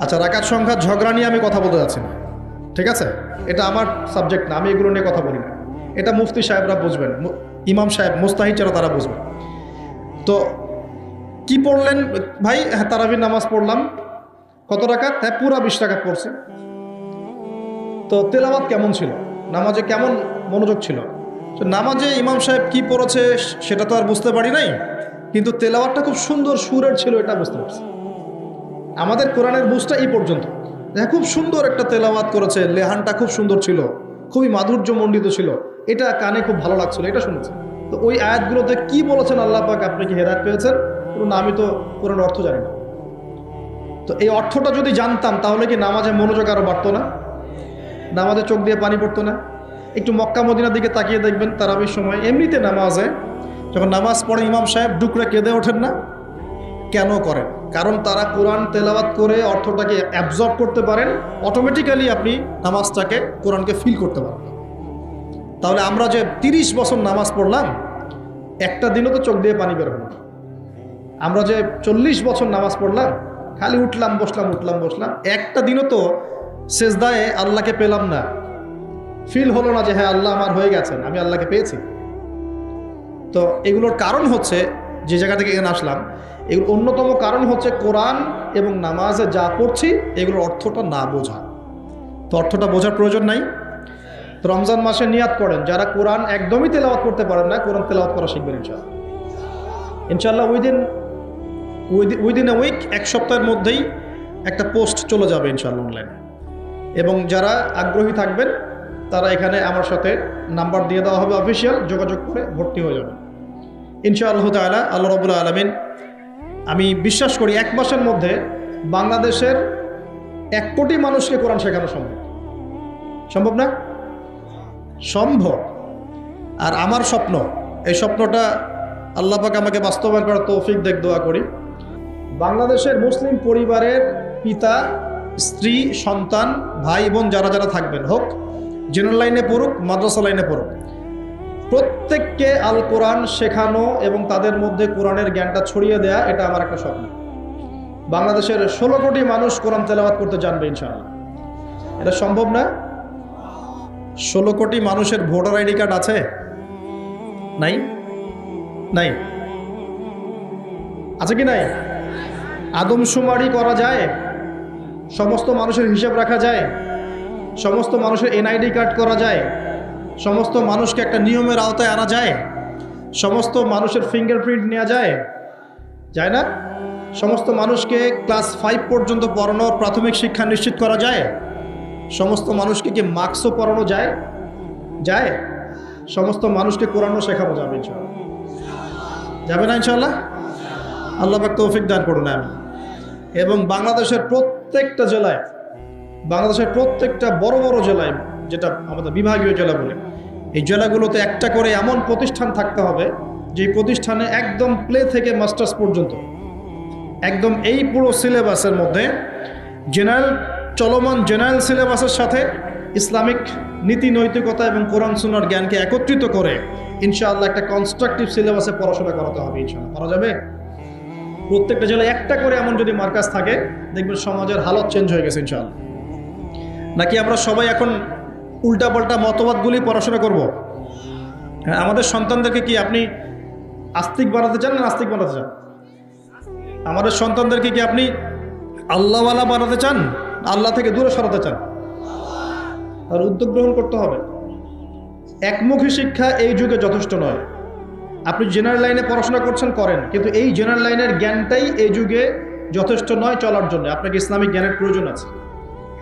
S1: আচ্ছা, রাকাত সংখ্যা ঝগড়া নিয়ে আমি কথা বলতে যাচ্ছি না, ঠিক আছে? এটা আমার সাবজেক্ট না, আমি এগুলো নিয়ে কথা বলি না। এটা মুফতি সাহেবরা বুঝবেন, ইমাম সাহেব, মুস্তাহিদ যারা তারা বুঝবেন। তো কি পড়লেন ভাই? হ্যাঁ, তারাবির নামাজ পড়লাম। কত রাকাত? হ্যাঁ, পুরা 20 রাকাত পড়ছে। তো তেলাওয়াত কেমন ছিল? নামাজে কেমন মনোযোগ ছিল? তো নামাজে ইমাম সাহেব কি পড়েছে সেটা তো আর বুঝতে পারি নাই, কিন্তু তেলাওয়াতটা খুব সুন্দর সুরের ছিল, এটা বুঝতে পারছি। আমাদের কোরআনের বুঝটা এই পর্যন্ত, খুব সুন্দর একটা তেলাওয়াত করেছে, লেহানটা খুব সুন্দর ছিল, খুবই মাধুর্যমণ্ডিত ছিল, এটা কানে খুব ভালো লাগছিল, এটা শুনেছি। তো ওই আয়াতগুলোতে কি বলেছেন আল্লাহ পাক, আপনি কি হেদায়েত পেয়েছেন? না, আমি তো কোরআনের অর্থ জানি না। তো এই অর্থটা যদি জানতাম তাহলে কি নামাজে মনোযোগ আরও বাড়তো না? নামাজে চোখ দিয়ে পানি পড়তো না? একটু মক্কা মদিনার দিকে তাকিয়ে দেখবেন তারাবির সময় এমনিতে নামাজে যখন নামাজ পড়ে ইমাম সাহেব ডুকরে কেঁদে ওঠেন না? কেন করেন? কারণ তারা কোরআন তেলাওয়াত করে অর্থটাকে অ্যাবজর্ব করতে পারেন, অটোমেটিক্যালি আপনি নামাজটাকে, কোরআনকে ফিল করতে পারেন। তাহলে আমরা যে 30 বছর নামাজ পড়লাম, একটা দিনও তো চোখ দিয়ে পানি বের হলো না। আমরা যে 40 বছর নামাজ পড়লাম, খালি উঠলাম বসলাম উঠলাম বসলাম, একটা দিনও তো সেজদায় আল্লাহকে পেলাম না, ফিল হলো না যে হ্যাঁ আল্লাহ আমার হয়ে গেছেন, আমি আল্লাহকে পেয়েছি। তো এগুলোর কারণ হচ্ছে, যে জায়গা থেকে এখানে আসলাম, এগুলো অন্যতম কারণ হচ্ছে কোরআন এবং নামাজে যা পড়ছি এগুলোর অর্থটা না বোঝা। তো অর্থটা বোঝার প্রয়োজন নাই। তো রমজান মাসে নিয়াত করেন, যারা কোরআন একদমই তেলাওয়াত করতে পারেন না, কোরআন তেলাওয়াত করা শিখবেন ইনশাআল্লাহ। ইনশাআল্লাহ উইদিন এ উইক, এক সপ্তাহের মধ্যেই একটা পোস্ট চলে যাবে ইনশাআল্লাহ অনলাইনে। এবং যারা আগ্রহী থাকবেন তারা এখানে আমার সাথে নাম্বার দিয়ে দেওয়া হবে, অফিসিয়াল, যোগাযোগ করে ভর্তি হয়ে যাবেন ইনশাআল্লাহ তাআলা। আল্লাহ রাব্বুল আলামিন, আমি বিশ্বাস করি 1 মাসের মধ্যে বাংলাদেশের 1 কোটি মানুষকে কোরআন শেখানো সম্ভব। সম্ভব না? সম্ভব। আর আমার স্বপ্ন, এই স্বপ্নটা আল্লাহ পাক আমাকে বাস্তবায়ন করার তৌফিক দেখ, দোয়া করি। বাংলাদেশের মুসলিম পরিবারের পিতা, স্ত্রী, সন্তান, ভাই বোন যারা যারা থাকবেন, হোক জেনারেল লাইনে পড়ুক, মাদ্রাসা লাইনে পড়ুক, প্রত্যেককে আল কোরআন শেখানো এবং তাদের মধ্যে কোরআনের জ্ঞানটা ছড়িয়ে দেয়া, এটা আমার একটা স্বপ্ন। বাংলাদেশের 16 কোটি মানুষ কোরআন তেলাওয়াত করতে জানবে ইনশাআল্লাহ। এটা সম্ভব না? 16 কোটি মানুষের ভোটার আইডি কার্ড আছে? নাই? নাই? আছে কি নাই? আদমশুমারি করা যায়? সমস্ত মানুষের হিসাব রাখা যায়? সমস্ত মানুষের এনআইডি কার্ড করা যায়? সমস্ত মানুষকে একটা নিয়মের আওতায় আনা যায়? সমস্ত মানুষের ফিঙ্গারপ্রিন্ট নেওয়া যায়? যায় না? সমস্ত মানুষকে ক্লাস 5 পর্যন্ত পড়ানোর প্রাথমিক শিক্ষা নিশ্চিত করা যায়? সমস্ত মানুষকে কি মার্কসও পড়ানো যায়? যায়? সমস্ত মানুষকে কোরআনও শেখানো যাবে ইনশাআল্লাহ। যাবে না ইনশাআল্লাহ? আল্লাহ পাক তৌফিক দান করুন। আমি এবং বাংলাদেশের প্রত্যেকটা জেলায়, বাংলাদেশের প্রত্যেকটা বড় বড় জেলায়, যেটা আমাদের বিভাগীয় জেলা বলে, এই জেলাগুলোতে একটা করে এমন প্রতিষ্ঠান থাকতে হবে যে প্রতিষ্ঠানে একদম প্লে থেকে মাস্টার্স পর্যন্ত একদম এই পুরো সিলেবাসের মধ্যে চলমান জেনারেল সিলেবাসের সাথে ইসলামিক নীতি নৈতিকতা এবং কোরআন সুন্নাহর জ্ঞানকে একত্রিত করে ইনশাআল্লাহ একটা কনস্ট্রাকটিভ সিলেবাসে পড়াশোনা করাতে হবে ইনশাআল্লাহ। করা যাবে? প্রত্যেকটা জেলায় একটা করে এমন যদি মার্কাজ থাকে, দেখবেন সমাজের হালত চেঞ্জ হয়ে গেছে ইনশাআল্লাহ। নাকি আমরা সবাই এখন উল্টাপাল্টা মতবাদগুলি পড়াশোনা করব? হ্যাঁ, আমাদের সন্তানদেরকে কি আপনি আস্তিক বানাতে চান না নাস্তিক বানাতে চান? আমাদের সন্তানদেরকে কি আপনি আল্লাহওয়ালা বানাতে চান, আল্লাহ থেকে দূরে সরাতে চান? আর উদ্যোগ গ্রহণ করতে হবে। একমুখী শিক্ষা এই যুগে যথেষ্ট নয়। আপনি জেনারেল লাইনে পড়াশোনা করছেন, করেন, কিন্তু এই জেনারেল লাইনের জ্ঞানটাই এই যুগে যথেষ্ট নয় চলার জন্য। আপনাকে ইসলামিক জ্ঞানের প্রয়োজন আছে।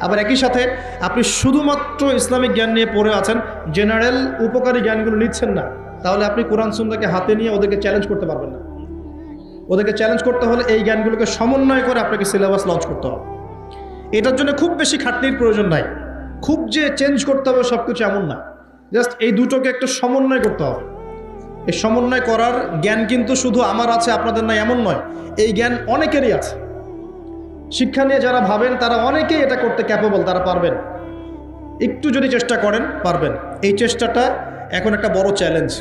S1: আবার একই সাথে আপনি শুধুমাত্র ইসলামিক জ্ঞান নিয়ে পড়ে আছেন, জেনারেল উপকারী জ্ঞানগুলো নিচ্ছেন না, তাহলে আপনি কোরআন সুন্নাহকে হাতে নিয়ে ওদেরকে চ্যালেঞ্জ করতে পারবেন না। ওদেরকে চ্যালেঞ্জ করতে হলে এই জ্ঞানগুলোকে সমন্বয় করে আপনাকে সিলেবাস লঞ্চ করতে হবে। এটার জন্য খুব বেশি খাটনির প্রয়োজন নাই, খুব যে চেঞ্জ করতে হবে সব কিছু এমন না, জাস্ট এই দুটোকে একটু সমন্বয় করতে হবে। এই সমন্বয় করার জ্ঞান কিন্তু শুধু আমার আছে আপনাদের নাই এমন নয়, এই জ্ঞান অনেকেরই আছে। শিক্ষা নিয়ে যারা ভাবেন তারা অনেকেই এটা করতে ক্যাপেবল, তারা পারবেন, একটু যদি চেষ্টা করেন পারবেন। এই চেষ্টাটা এখন একটা বড় চ্যালেঞ্জ।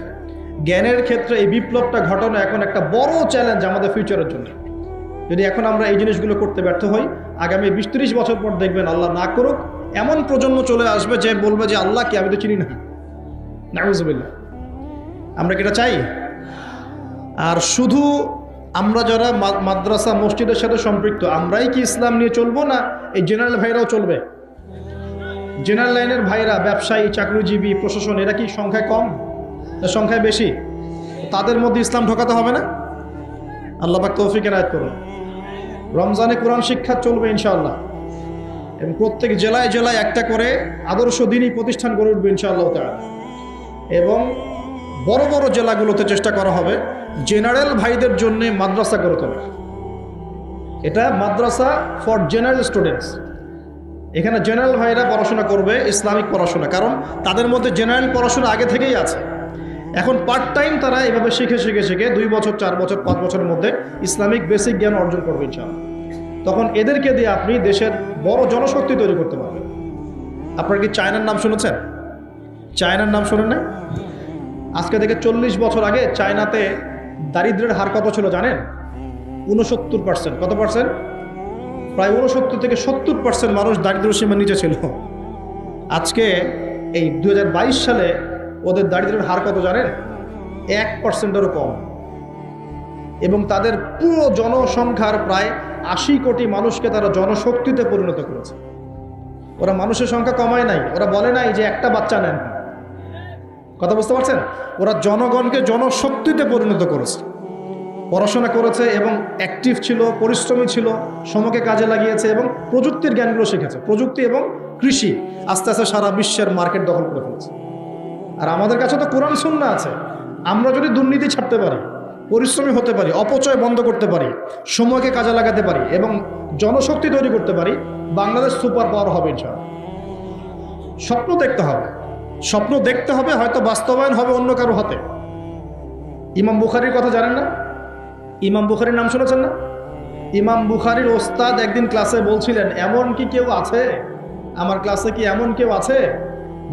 S1: জ্ঞানের ক্ষেত্রে এই বিপ্লবটা ঘটানো এখন একটা বড় চ্যালেঞ্জ আমাদের ফিউচারের জন্য। যদি এখন আমরা এই জিনিসগুলো করতে ব্যর্থ হই, আগামী 20-30 বছর পর দেখবেন, আল্লাহ না করুক, এমন প্রজন্ম চলে আসবে যে বলবে যে আল্লাহকে আমি তো চিনি না। নাউজুবিল্লাহ। আমরা কি এটা চাই? আর শুধু আমরা যারা মাদ্রাসা মসজিদের সাথে সম্পৃক্ত আমরাই কি ইসলাম নিয়ে চলবো, না এই জেনারেল ভাইরাও চলবে? জেনারেল লাইনের ভাইরা, ব্যবসায়ী, চাকরিজীবী, প্রশাসন, এরা কি সংখ্যায় কম না সংখ্যায় বেশি? তাদের মধ্যে ইসলাম ঢোকাতে হবে না? আল্লাহ পাক তৌফিক এনায়েত করুন। রমজানে কোরআন শিক্ষা চলবে ইনশাআল্লাহ, এবং প্রত্যেক জেলায় জেলায় একটা করে আদর্শ দ্বীনি প্রতিষ্ঠান গড়ে উঠবে ইনশাআল্লাহ তাআলা। এবং বড় বড় জেলাগুলোতে চেষ্টা করা হবে জেনারেল ভাইদের জন্য মাদ্রাসা গড়ে তোলা। এটা মাদ্রাসা ফর জেনারেল স্টুডেন্টস। এখানে জেনারেল ভাইরা পড়াশোনা করবে ইসলামিক পড়াশোনা, কারণ তাদের মধ্যে জেনারেল পড়াশোনা আগে থেকেই আছে। এখন পার্ট টাইম তারা এভাবে শিখে 2 বছর, 4 বছর, 5 বছরের মধ্যে ইসলামিক বেসিক জ্ঞান অর্জন করবে ইনশাআল্লাহ। তখন এদেরকে দিয়ে আপনি দেশের বড় জনশক্তি তৈরি করতে পারবেন। আপনারা কি চায়নার নাম শুনেছেন? চায়নার নাম শোনেন না? আজকে থেকে 40 বছর আগে চায়নাতে দারিদ্র্যের হার কত ছিল জানেন? 69%। কত পার্সেন্ট? প্রায় 69 থেকে 70% মানুষ দারিদ্র্য সীমার নিচে ছিল। আজকে এই 2022 সালে ওদের দারিদ্র্যের হার কত জানেন? 1%-এরও কম। এবং তাদের পুরো জনসংখ্যার প্রায় 80 কোটি মানুষকে তারা জনশক্তিতে পরিণত করেছে। ওরা মানুষের সংখ্যা কমায় নাই, ওরা বলে নাই যে একটা বাচ্চা নেন। কথা বুঝতে পারছেন? ওরা জনগণকে জনশক্তিতে পরিণত করেছে, পড়াশোনা করেছে এবং অ্যাক্টিভ ছিল, পরিশ্রমী ছিল, সময়কে কাজে লাগিয়েছে এবং প্রযুক্তির জ্ঞানগুলো শিখেছে। প্রযুক্তি এবং কৃষি আস্তে আস্তে সারা বিশ্বের মার্কেট দখল করে ফেলেছে। আর আমাদের কাছে তো কোরআন সুন্নাহ আছে। আমরা যদি দুর্নীতি ছাড়তে পারি, পরিশ্রমী হতে পারি, অপচয় বন্ধ করতে পারি, সময়কে কাজে লাগাতে পারি এবং জনশক্তি তৈরি করতে পারি, বাংলাদেশ সুপার পাওয়ার হবে ইনশাআল্লাহ। স্বপ্ন দেখতে হবে, স্বপ্ন দেখতে হবে, হয়তো বাস্তবায়ন হবে অন্য কারো হাতে। ইমাম বুখারীর কথা জানেন না? ইমাম বুখারীর নাম শুনেছেন না? ইমাম বুখারীর ওস্তাদ একদিন ক্লাসে বলছিলেন, এমন কি কেউ আছে, আমার ক্লাসে কি এমন কেউ আছে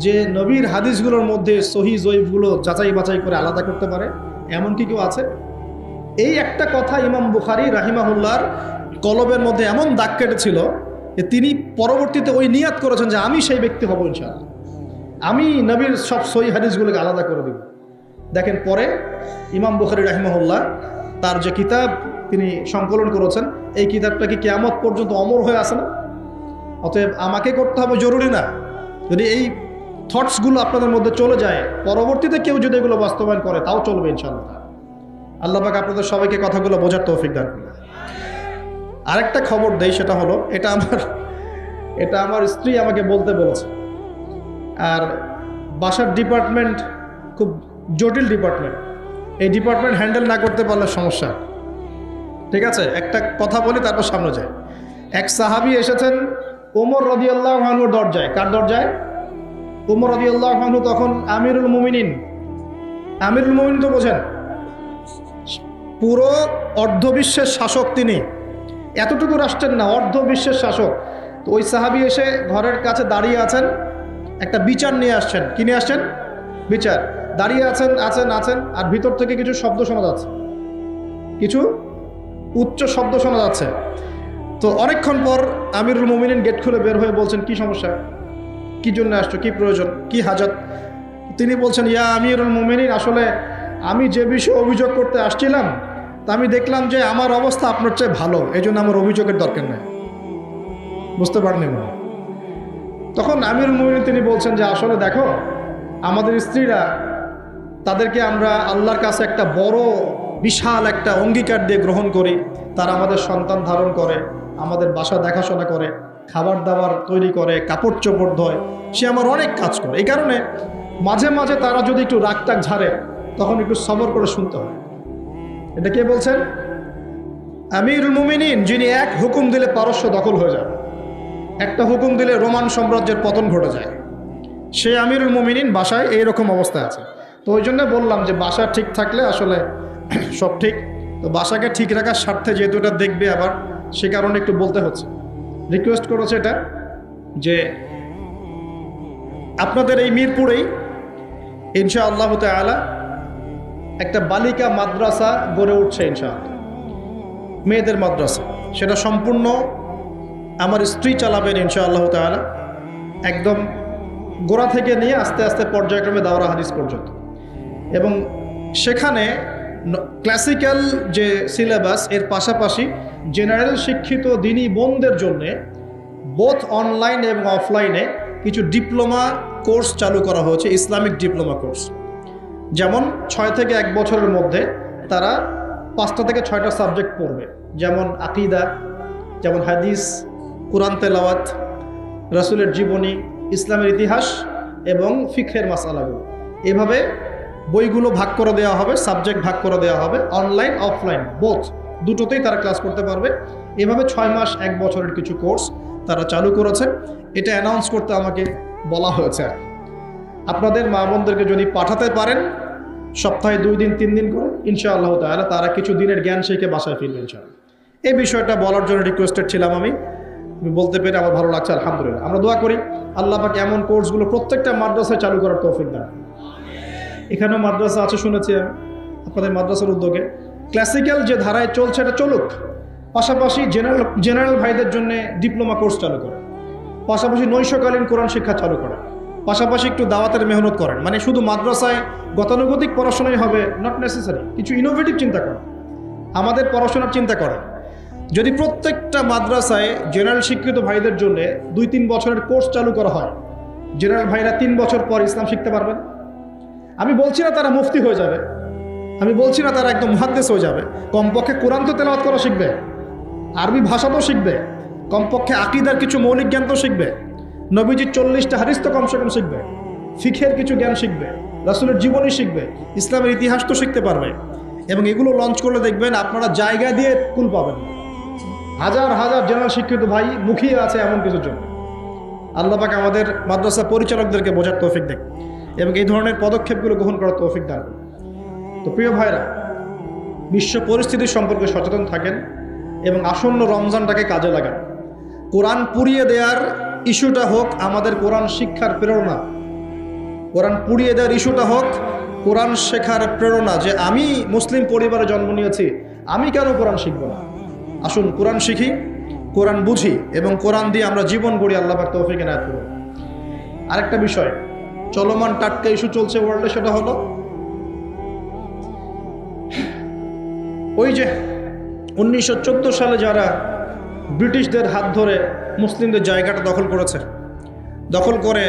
S1: যে নবীর হাদিসগুলোর মধ্যে সহি জয়ীফগুলো যাচাই বাছাই করে আলাদা করতে পারে? এমন কি কেউ আছে? এই একটা কথা ইমাম বুখারী রাহিমাহুল্লাহর কলবের মধ্যে এমন দাগ কেটেছিল যে তিনি পরবর্তীতে ওই নিয়াত করেছেন যে আমি সেই ব্যক্তি হব ইনশাআল্লাহ, আমি নবীর সব সহি হাদিসগুলোকে আলাদা করে দেব। দেখেন পরে ইমাম বুখারী রাহিমাহুল্লাহ তার যে কিতাব তিনি সংকলন করেছেন, এই কিতাবটা কি কিয়ামত পর্যন্ত অমর হয়ে আছে না? অতএব আমাকে করতে হবে জরুরি না। যদি এই থটসগুলো আপনাদের মধ্যে চলে যায়, পরবর্তীতে কেউ যদি এগুলো বাস্তবায়ন করে তাও চলবে ইনশাআল্লাহ। আল্লাহ পাক আপনাদের সবাইকে কথাগুলো বোঝার তৌফিক দান করুন। আরেকটা খবর দেই, সেটা হলো এটা আমার স্ত্রী আমাকে বলতে বলেছে। আর বাসার ডিপার্টমেন্ট খুব জটিল ডিপার্টমেন্ট, এই ডিপার্টমেন্ট হ্যান্ডেল না করতে পারলে সমস্যা। ঠিক আছে, একটা কথা বলি তারপর সামনে যায়। এক সাহাবী এসেছেন ওমর রাদিয়াল্লাহু আনহুর দরজায়। কার দরজায়? ওমর রাদিয়াল্লাহু আনহু তখন আমিরুল মুমিনিন। আমিরুল মুমিনিন তো বোঝেন, পুরো অর্ধবিশ্বের শাসক তিনি। এতটুকু রাষ্ট্রের না, অর্ধবিশ্বের শাসক। তো ওই সাহাবী এসে ঘরের কাছে দাঁড়িয়ে আছেন, একটা বিচার নিয়ে আসছেন। কি নিয়ে আসছেন? বিচার। দাঁড়িয়ে আছেন আছেন আছেন আর ভিতর থেকে কিছু শব্দ শোনা যাচ্ছে, কিছু উচ্চ শব্দ শোনা যাচ্ছে। তো অনেকক্ষণ পর আমিরুল মুমিনিন গেট খুলে বের হয়ে বলছেন, কি সমস্যা, কি জন্য আসছো, কি প্রয়োজন, কি হাজত? তিনি বলছেন, ইয়া আমিরুল মুমিনিন, আসলে আমি যে বিষয়ে অভিযোগ করতে আসছিলাম তা আমি দেখলাম যে আমার অবস্থা আপনার চেয়ে ভালো, এই জন্য আমার অভিযোগের দরকার নেই। বুঝতে পারেননি মনে? তখন আমিরুল মুমিনিন তিনি বলছেন যে আসলে দেখো, আমাদের স্ত্রীরা, তাদেরকে আমরা আল্লাহর কাছে একটা বড় বিশাল একটা অঙ্গীকার দিয়ে গ্রহণ করি। তারা আমাদের সন্তান ধারণ করে, আমাদের বাসা দেখাশোনা করে, খাবার দাবার তৈরি করে, কাপড় চোপড় ধোয়, সে আমার অনেক কাজ করে। এই কারণে মাঝে মাঝে তারা যদি একটু রাগ টাগ ঝাড়ে তখন একটু সবর করে শুনতে হয়। এটা কে বলছেন? আমিরুল মুমিনিন, যিনি এক হুকুম দিলে পারস্য দখল হয়ে যায়, একটা হুকুম দিলে রোমান সাম্রাজ্যের পতন ঘটে যায়, সে আমিরুল মুমিনিন বাসায় এইরকম অবস্থায় আছে। তো ওই জন্য বললাম যে বাসা ঠিক থাকলে আসলে সব ঠিক। তো বাসাকে ঠিক রাখার স্বার্থে যেহেতু এটা দেখবে আবার, সে কারণে একটু বলতে হচ্ছে। রিকোয়েস্ট করেছে এটা যে আপনাদের এই মিরপুরেই ইনশাআল্লাহ তাআলা একটা বালিকা মাদ্রাসা গড়ে উঠছে ইনশাআল্লাহ, মেয়েদের মাদ্রাসা। সেটা সম্পূর্ণ আমার স্ত্রী চালাবেন ইনশাআল্লাহ তাআলা, একদম গোড়া থেকে নিয়ে আস্তে আস্তে পর্যায়ক্রমে দাওরা হাদিস পর্যন্ত। এবং সেখানে ক্লাসিক্যাল যে সিলেবাস এর পাশাপাশি জেনারেল শিক্ষিত দিনী বোনদের জন্যে বোথ অনলাইন এবং অফলাইনে কিছু ডিপ্লোমা কোর্স চালু করা হয়েছে, ইসলামিক ডিপ্লোমা কোর্স। যেমন 6 থেকে 1 বছরের মধ্যে তারা 5টা থেকে 6টা সাবজেক্ট পড়বে, যেমন আকিদা, যেমন হাদিস, কুরআন তেলাওয়াত, রাসূলের জীবনী, ইসলামের ইতিহাস এবং ফিকহের মাসালাগুলো। এভাবে বইগুলো ভাগ করে দেওয়া হবে, সাবজেক্ট ভাগ করে দেওয়া হবে, অনলাইন অফলাইন বোথ দুটোতেই তারা ক্লাস করতে পারবে। এভাবে 6 মাস 1 বছরের কিছু কোর্স তারা চালু করেছে। এটা অ্যানাউন্স করতে আমাকে বলা হয়েছে আর কি। আপনাদের মা বোনদেরকে যদি পাঠাতে পারেন সপ্তাহে 2 দিন 3 দিন করে ইনশাআল্লাহ তাআলা তারা কিছু দিনের জ্ঞান শিখে বাসায় ফিরবে ইনশাআল্লাহ। এই বিষয়টা বলার জন্য রিকোয়েস্টেড ছিলাম আমি বলতে পেরে আমার ভালো লাগছে, আলহামদুলিল্লাহ। আমরা দোয়া করি আল্লাহ পাক এমন কোর্সগুলো প্রত্যেকটা মাদ্রাসায় চালু করার তৌফিক দান। এখানেও মাদ্রাসা আছে শুনেছি আমি, আপনাদের মাদ্রাসার উদ্যোগে ক্লাসিক্যাল যে ধারায় চলছে এটা চলুক, পাশাপাশি জেনারেল ভাইদের জন্য ডিপ্লোমা কোর্স চালু করে, পাশাপাশি নৈশকালীন কোরআন শিক্ষা চালু করে, পাশাপাশি একটু দাওয়াতের মেহনত করেন। মানে শুধু মাদ্রাসায় গতানুগতিক পড়াশোনাই হবে নট নেসেসারি, কিছু ইনোভেটিভ চিন্তা করেন, আমাদের পড়াশোনার চিন্তা করেন। যদি প্রত্যেকটা মাদ্রাসায় জেনারেল শিক্ষিত ভাইদের জন্য 2-3 বছরের কোর্স চালু করা হয়, জেনারেল ভাইরা 3 বছর পর ইসলাম শিখতে পারবেন। আমি বলছি না তারা মুফতি হয়ে যাবে, আমি বলছি না তারা একদম মুহাদ্দিস হয়ে যাবে, কমপক্ষে কোরআন তো তেলাওয়াত করা শিখবে, আরবি ভাষা তো শিখবে, কমপক্ষে আকীদার কিছু মৌলিক জ্ঞান তো শিখবে, নবীজির 40টা হাদিস তো কমসে কম শিখবে, ফিকহের কিছু জ্ঞান শিখবে, রাসূলের জীবনী শিখবে, ইসলামের ইতিহাস তো শিখতে পারবে। এবং এগুলো লঞ্চ করলে দেখবেন আপনারা জায়গা দিয়ে কুল পাবেন। হাজার হাজার জেনারেল শিক্ষিত ভাই মুখিয়ে আছে এমন কিছুর জন্য। আল্লাহ পাক আমাদের মাদ্রাসা পরিচালকদেরকে বোঝার তৌফিক দেন এবং এই ধরনের পদক্ষেপগুলো গ্রহণ করার তৌফিক দান। তো প্রিয় ভাইরা, বিশ্ব পরিস্থিতি সম্পর্কে সচেতন থাকেন এবং আসন্ন রমজানটাকে কাজে লাগান। কোরআন পুড়িয়ে দেওয়ার ইস্যুটা হোক আমাদের কোরআন শিক্ষার প্রেরণা, কোরআন পুড়িয়ে দেওয়ার ইস্যুটা হোক কোরআন শেখার প্রেরণা, যে আমি মুসলিম পরিবারে জন্ম নিয়েছি, আমি কেন কোরআন শিখব না। আসুন কোরআন শিখি, কোরআন বুঝি এবং কোরআন দিয়ে আমরা জীবন গড়ি। আল্লাহ পাক তৌফিক এনায়েত করুন। আরেকটা বিষয়, চলমান টাটকা ইস্যু চলছে ওয়ার্ল্ডে, সেটা হলো ওই যে 1914 সালে যারা ব্রিটিশদের হাত ধরে মুসলিমদের জায়গাটা দখল করেছে, দখল করে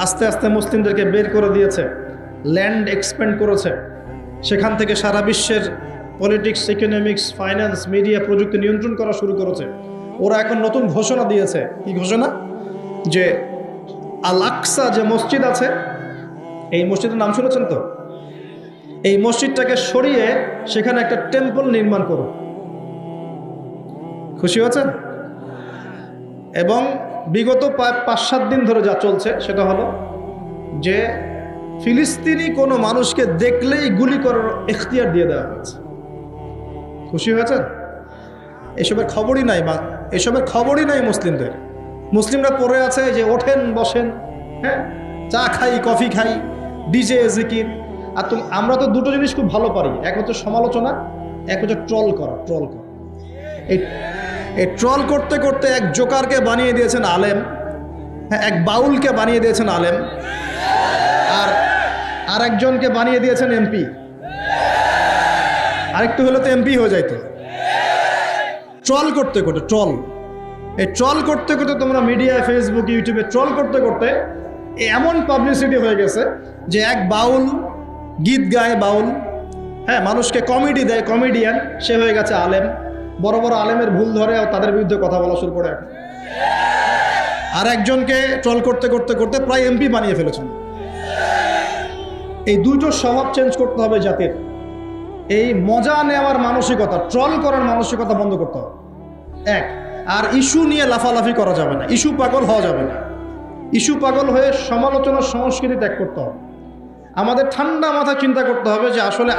S1: আস্তে আস্তে মুসলিমদেরকে বের করে দিয়েছে, ল্যান্ড এক্সপ্যান্ড করেছে, সেখান থেকে সারা বিশ্বের পলিটিক্স, ইকোনমিক্স, ফাইন্যান্স, মিডিয়া, প্রযুক্তি নিয়ন্ত্রণ করা শুরু করেছে। ওরা এখন নতুন ঘোষণা দিয়েছে। কি ঘোষণা? যে আল আকসা যে মসজিদ আছে, এই মসজিদের নাম শুনেছেন তো? এই মসজিদটাকে সরিয়ে সেখানে একটা টেম্পল নির্মাণ করো। খুশি হয়েছেন? এবং বিগত 5-7 দিন ধরে যা চলছে সেটা হলো যে ফিলিস্তিনি কোনো মানুষকে দেখলেই গুলি করার এখতিয়ার দিয়ে দেওয়া হয়েছে। খুশি হয়েছেন? এসবের খবরই নাই, বা এসবের খবরই নাই মুসলিমদের। মুসলিমরা পড়ে আছে যে ওঠেন বসেন, হ্যাঁ, চা খাই, কফি খাই, ডিজে, জিকির। আর আমরা তো দুটো জিনিস খুব ভালো পারি, এক হচ্ছে সমালোচনা, এক হচ্ছে ট্রল করা। এই ট্রল করতে করতে এক জোকারকে বানিয়ে দিয়েছেন আলেম, হ্যাঁ, এক বাউলকে বানিয়ে দিয়েছেন আলেম, আর একজনকে বানিয়ে দিয়েছেন এমপি। আরেকটু হলে তো এমপি হয়ে যাইতো। ট্রল করতে করতে ট্রল করতে করতে তোমরা মিডিয়ায়, ফেসবুক, ইউটিউবে ট্রল করতে করতে এমন পাবলিসিটি হয়ে গেছে যে এক বাউল গীত গায়, বাউল, হ্যাঁ, মানুষকে কমেডি দেয়, কমেডিয়ান, সে হয়ে গেছে আলেম। বড় বড় আলেমের ভুল ধরে তাদের বিরুদ্ধে কথা বলা শুরু করে এখন। আর একজনকে ট্রল করতে করতে করতে প্রায় এমপি বানিয়ে ফেলেছেন। এই দুটো স্বভাব চেঞ্জ করতে হবে জাতির। এই মজা নেওয়ার মানসিকতা, ট্রল করার মানসিকতা বন্ধ করতে হবে এক। আর ইস্যু নিয়ে লাফালাফি করা যাবে না, ইস্যু পাগল হওয়া যাবে না। ইস্যু পাগল হয়ে সমালোচনার সংস্কৃতি ত্যাগ করতে হবে। আমাদের ঠান্ডা মাথা চিন্তা করতে হবে যে আসলে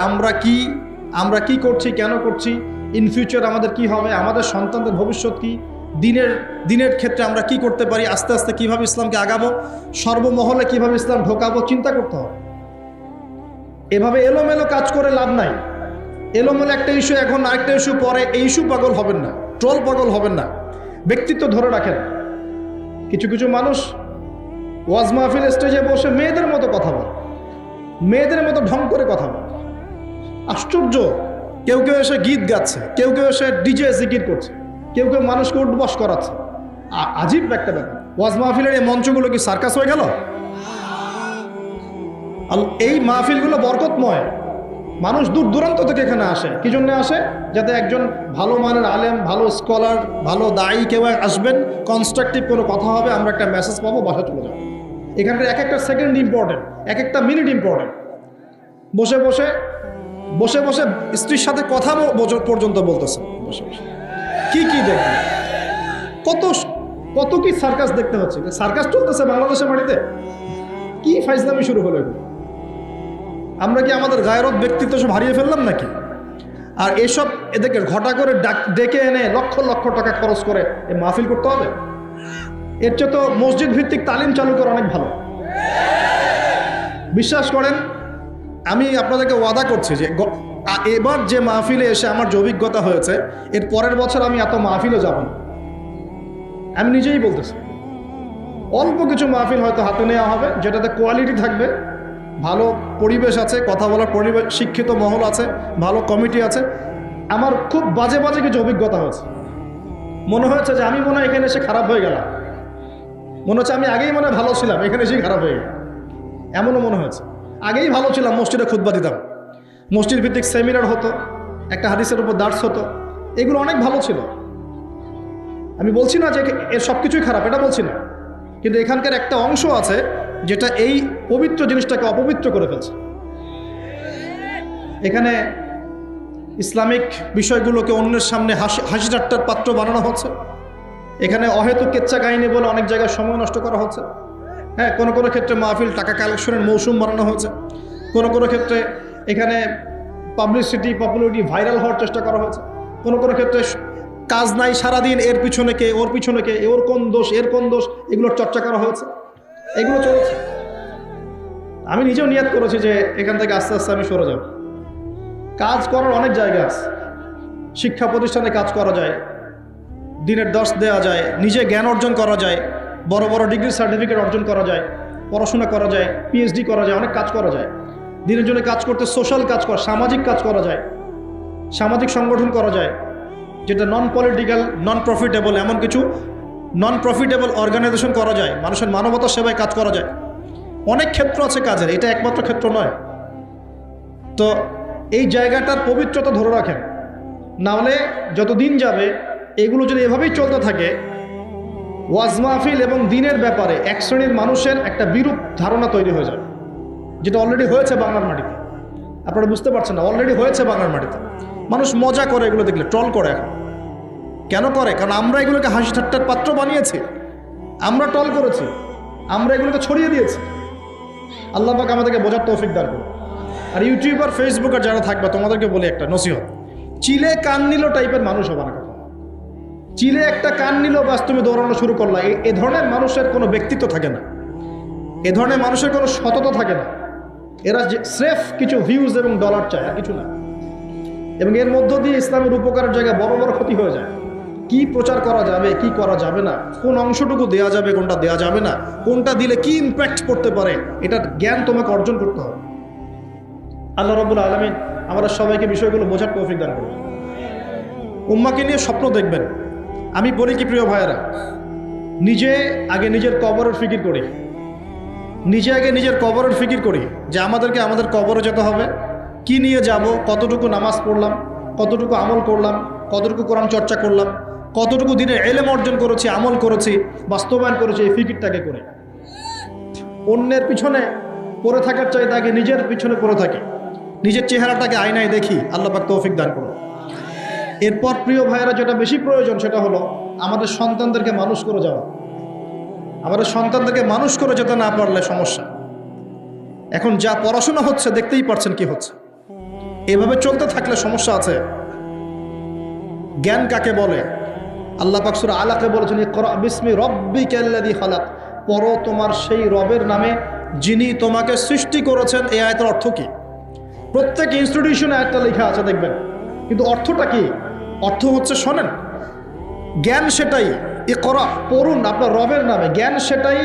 S1: আমরা কি করছি, কেন করছি, ইন ফিউচার আমাদের কি হবে, আমাদের সন্তানদের ভবিষ্যৎ কি, দিনের ক্ষেত্রে আমরা কি করতে পারি, আস্তে আস্তে কিভাবে ইসলামকে আগাবো, সর্বমহলে কিভাবে ইসলাম ঢোকাবো, চিন্তা করতে হবে। এভাবে এলোমেলো কাজ করে লাভ নাই। এলোমেলো একটা ইস্যু এখন, আরেকটা ইস্যু পরে, এই ইস্যু পাগল হবেন না, ট্রল পাগল হবেন না, ব্যক্তিত্ব ধরে রাখেন। কিছু কিছু মানুষ ওয়াজ মাহফিল স্টেজে বসে মেয়েদের মতো কথা বলে, মেয়েদের মতো ঢং করে কথা বলে। আশ্চর্য! কেউ কেউ এসে গীত গাচ্ছে, কেউ কেউ এসে ডিজে জিকির করছে, কেউ কেউ মানুষকে উঠবস করাচ্ছে। আজীব একটা ব্যাপার। ওয়াজ মাহফিলের এই মঞ্চগুলো কি সার্কাস হয়ে গেল? এই মাহফিলগুলো বরকতময়। মানুষ দূর দূরান্ত থেকে এখানে আসে। কি জন্য আসে? যাতে একজন ভালো মানের আলেম, ভালো স্কলার, ভালো দায়ী কেউ আসবেন, কনস্ট্রাকটিভ কোনো কথা হবে, আমরা একটা মেসেজ পাবো, বাসা চলে যাবো। এখানকার এক একটা সেকেন্ড ইম্পর্টেন্ট, এক একটা মিনিট ইম্পর্টেন্ট। বসে বসে স্ত্রীর সাথে কথা পর্যন্ত বলতেছে বসে বসে। কি দেখবে, কত কি সার্কাস দেখতে হচ্ছে। সার্কাস চলতেছে বাংলাদেশের মাটিতে। কি ফাইজলামি শুরু হলো এগুলো? আমরা কি আমাদের গায়রত, ব্যক্তিত্ব সব হারিয়ে ফেললাম নাকি? আর এসব এদেরকে ঘটা করে ডেকে এনে লক্ষ লক্ষ টাকা খরচ করে এই মাহফিল করতে হবে? এর চেয়ে তো মসজিদ ভিত্তিক তালিম চালু করা অনেক ভালো। বিশ্বাস করেন, আমি আপনাদেরকে ওয়াদা করছি যে এবার যে মাহফিলে এসে আমার যে অভিজ্ঞতা হয়েছে, এর পরের বছর আমি এত মাহফিলে যাব না। আমি নিজেই বলতেছি, অল্প কিছু মাহফিল হয়তো হাতে নেওয়া হবে, যেটাতে কোয়ালিটি থাকবে, ভালো পরিবেশ আছে, কথা বলার পরিবেশ, শিক্ষিত মহল আছে, ভালো কমিটি আছে। আমার খুব বাজে কিছু অভিজ্ঞতা হয়েছে। মনে হয়েছে যে আমি মনে হয় এখানে এসে খারাপ হয়ে গেলাম, মনে হচ্ছে আমি আগেই মনে ভালো ছিলাম, এখানে এসেই খারাপ হয়ে গেল, এমনও মনে হয়েছে। আগেই ভালো ছিলাম, মসজিদে খুতবা দিতাম, মসজিদ ভিত্তিক সেমিনার হতো, একটা হাদিসের উপর দার্স হতো, এগুলো অনেক ভালো ছিল। আমি বলছি না যে এর সব কিছুই খারাপ, এটা বলছি না, কিন্তু এখানকার একটা অংশ আছে যেটা এই পবিত্র জিনিসটাকে অপবিত্র করে ফেলছে। এখানে ইসলামিক বিষয়গুলোকে অন্যের সামনে হাসি ঠাট্টার পাত্র বানানো হচ্ছে। এখানে অহেতুক কেচ্চা কাহিনী বলে অনেক জায়গায় সময় নষ্ট করা হচ্ছে। হ্যাঁ, কোনো ক্ষেত্রে মাহফিল টাকা কালেকশনের মৌসুম বানানো হয়েছে। কোনো ক্ষেত্রে এখানে পাবলিসিটি, পপুলারিটি, ভাইরাল হওয়ার চেষ্টা করা হয়েছে। কোনো ক্ষেত্রে কাজ নাই, সারাদিন এর পিছনে কে, ওর পিছনে কে, ওর কোন দোষ, এর কোন দোষ, এগুলোর চর্চা করা হয়েছে। এগুলো চলছে। আমি নিজেও নিয়ত করেছি যে এখান থেকে আস্তে আস্তে আমি সরে যাব। কাজ করার অনেক জায়গা আছে, শিক্ষা প্রতিষ্ঠানে কাজ করা যায়, দিনের দর্শ দেওয়া যায়, নিজে জ্ঞান অর্জন করা যায়, বড় বড় ডিগ্রি সার্টিফিকেট অর্জন করা যায়, পড়াশোনা করা যায়, পিএইচডি করা যায়, অনেক কাজ করা যায়। দিনের জন্য কাজ করতে সোশ্যাল কাজ করা, সামাজিক কাজ করা যায়, সামাজিক সংগঠন করা যায়, যেটা নন পলিটিক্যাল, নন প্রফিটেবল, এমন কিছু নন প্রফিটেবল অর্গানাইজেশন করা যায়, মানুষের মানবতা সেবায় কাজ করা যায়। অনেক ক্ষেত্র আছে কাজের, এটা একমাত্র ক্ষেত্র নয়। তো এই জায়গাটার পবিত্রতা ধরে রাখেন, না হলে যত দিন যাবে এগুলো যদি এভাবেই চলতে থাকে, ওয়াজ মাহফিল এবং দিনের ব্যাপারে এক শ্রেণীর মানুষের একটা বিরূপ ধারণা তৈরি হয়ে যাবে, যেটা অলরেডি হয়েছে বাংলার মাটিতে। আপনারা বুঝতে পারছেন না, অলরেডি হয়েছে বাংলার মাটিতে। মানুষ মজা করে এগুলো দেখলে, ট্রল করে। এখন কেন করে? কারণ আমরা এগুলোকে হাসি ঠাট্টার পাত্র বানিয়েছি, আমরা ট্রল করেছি, আমরা এগুলোকে ছড়িয়ে দিয়েছি। আল্লাহ পাক আমাদেরকে বোঝার তৌফিক দান করুন। আর ইউটিউবার, ফেসবুকার যারা থাকবে, তোমাদেরকে বলি একটা নসিহত, চিলে কান নিল টাইপের মানুষ হবে না কখনো। চিলে একটা কান নিল, বাস তুমি দৌড়ানো শুরু করলা, এ ধরনের মানুষের কোনো ব্যক্তিত্ব থাকে না, এ ধরনের মানুষের কোনো সততা থাকে না। এরা স্রেফ কিছু ভিউজ এবং ডলার চায়, আর কিছু না। এবং এর মধ্য দিয়ে ইসলামের উপকারের জায়গায় বড় বড় ক্ষতি হয়ে যায়। কি প্রচার করা যাবে, কি করা যাবে না, কোন অংশটুকু দেওয়া যাবে, কোনটা দেওয়া যাবে না, কোনটা দিলে কি ইম্প্যাক্ট পড়তে পারে, এটার জ্ঞান তোমাকে অর্জন করতে হবে। আল্লাহ রাব্বুল আলামিন আমাদের সবাইকে বিষয়গুলো বোঝার তৌফিক দান করবেন। উম্মাকে নিয়ে স্বপ্ন দেখবেন। আমি বলি কি প্রিয় ভাইয়েরা, নিজে আগে নিজের কবরের ফিকির করি, নিজের কবরের ফিকির করি যে আমাদেরকে আমাদের কবরে যেতে হবে, কি নিয়ে যাব, কতটুকু নামাজ পড়লাম, কতটুকু আমল করলাম, কতটুকু কোরআন চর্চা করলাম, কতটুকু দিনের ইলম অর্জন করেছি, আমল করেছি, বাস্তবায়ন করেছি, এই ফিকিরটাকে করে। অন্যের পিছনে পড়ে থাকার চাইতে আগে নিজের পিছনে পড়ে থাকি, নিজের চেহারাটাকে আয়নায় দেখি। আল্লাহ পাক তৌফিক দান করুন। এরপর প্রিয় ভাইয়েরা, যেটা বেশি প্রয়োজন সেটা হলো আমাদের সন্তানদেরকে মানুষ করে যাওয়া। আমাদের সন্তানদেরকে মানুষ করে যেতে না পারলে সমস্যা। এখন যা পড়াশোনা হচ্ছে দেখতেই পারছেন কি হচ্ছে। এভাবে চলতে থাকলে সমস্যা আছে। জ্ঞান কাকে বলে? আল্লাহ পাক সূরা আলাকে বলেছেন, ইকরা বিসমি রাব্বিকাল্লাযী খালাক, পড়ো তোমার সেই রবের নামে যিনি তোমাকে সৃষ্টি করেছেন। এই আয়াতের অর্থ কি? প্রত্যেক ইনস্টিটিউশনে আয়াতটা লেখা আছে দেখবেন, কিন্তু অর্থটা কি? অর্থ হচ্ছে, শোনেন, জ্ঞান সেটাই, ইকরা পড়ুন আপনার রবের নামে। জ্ঞান সেটাই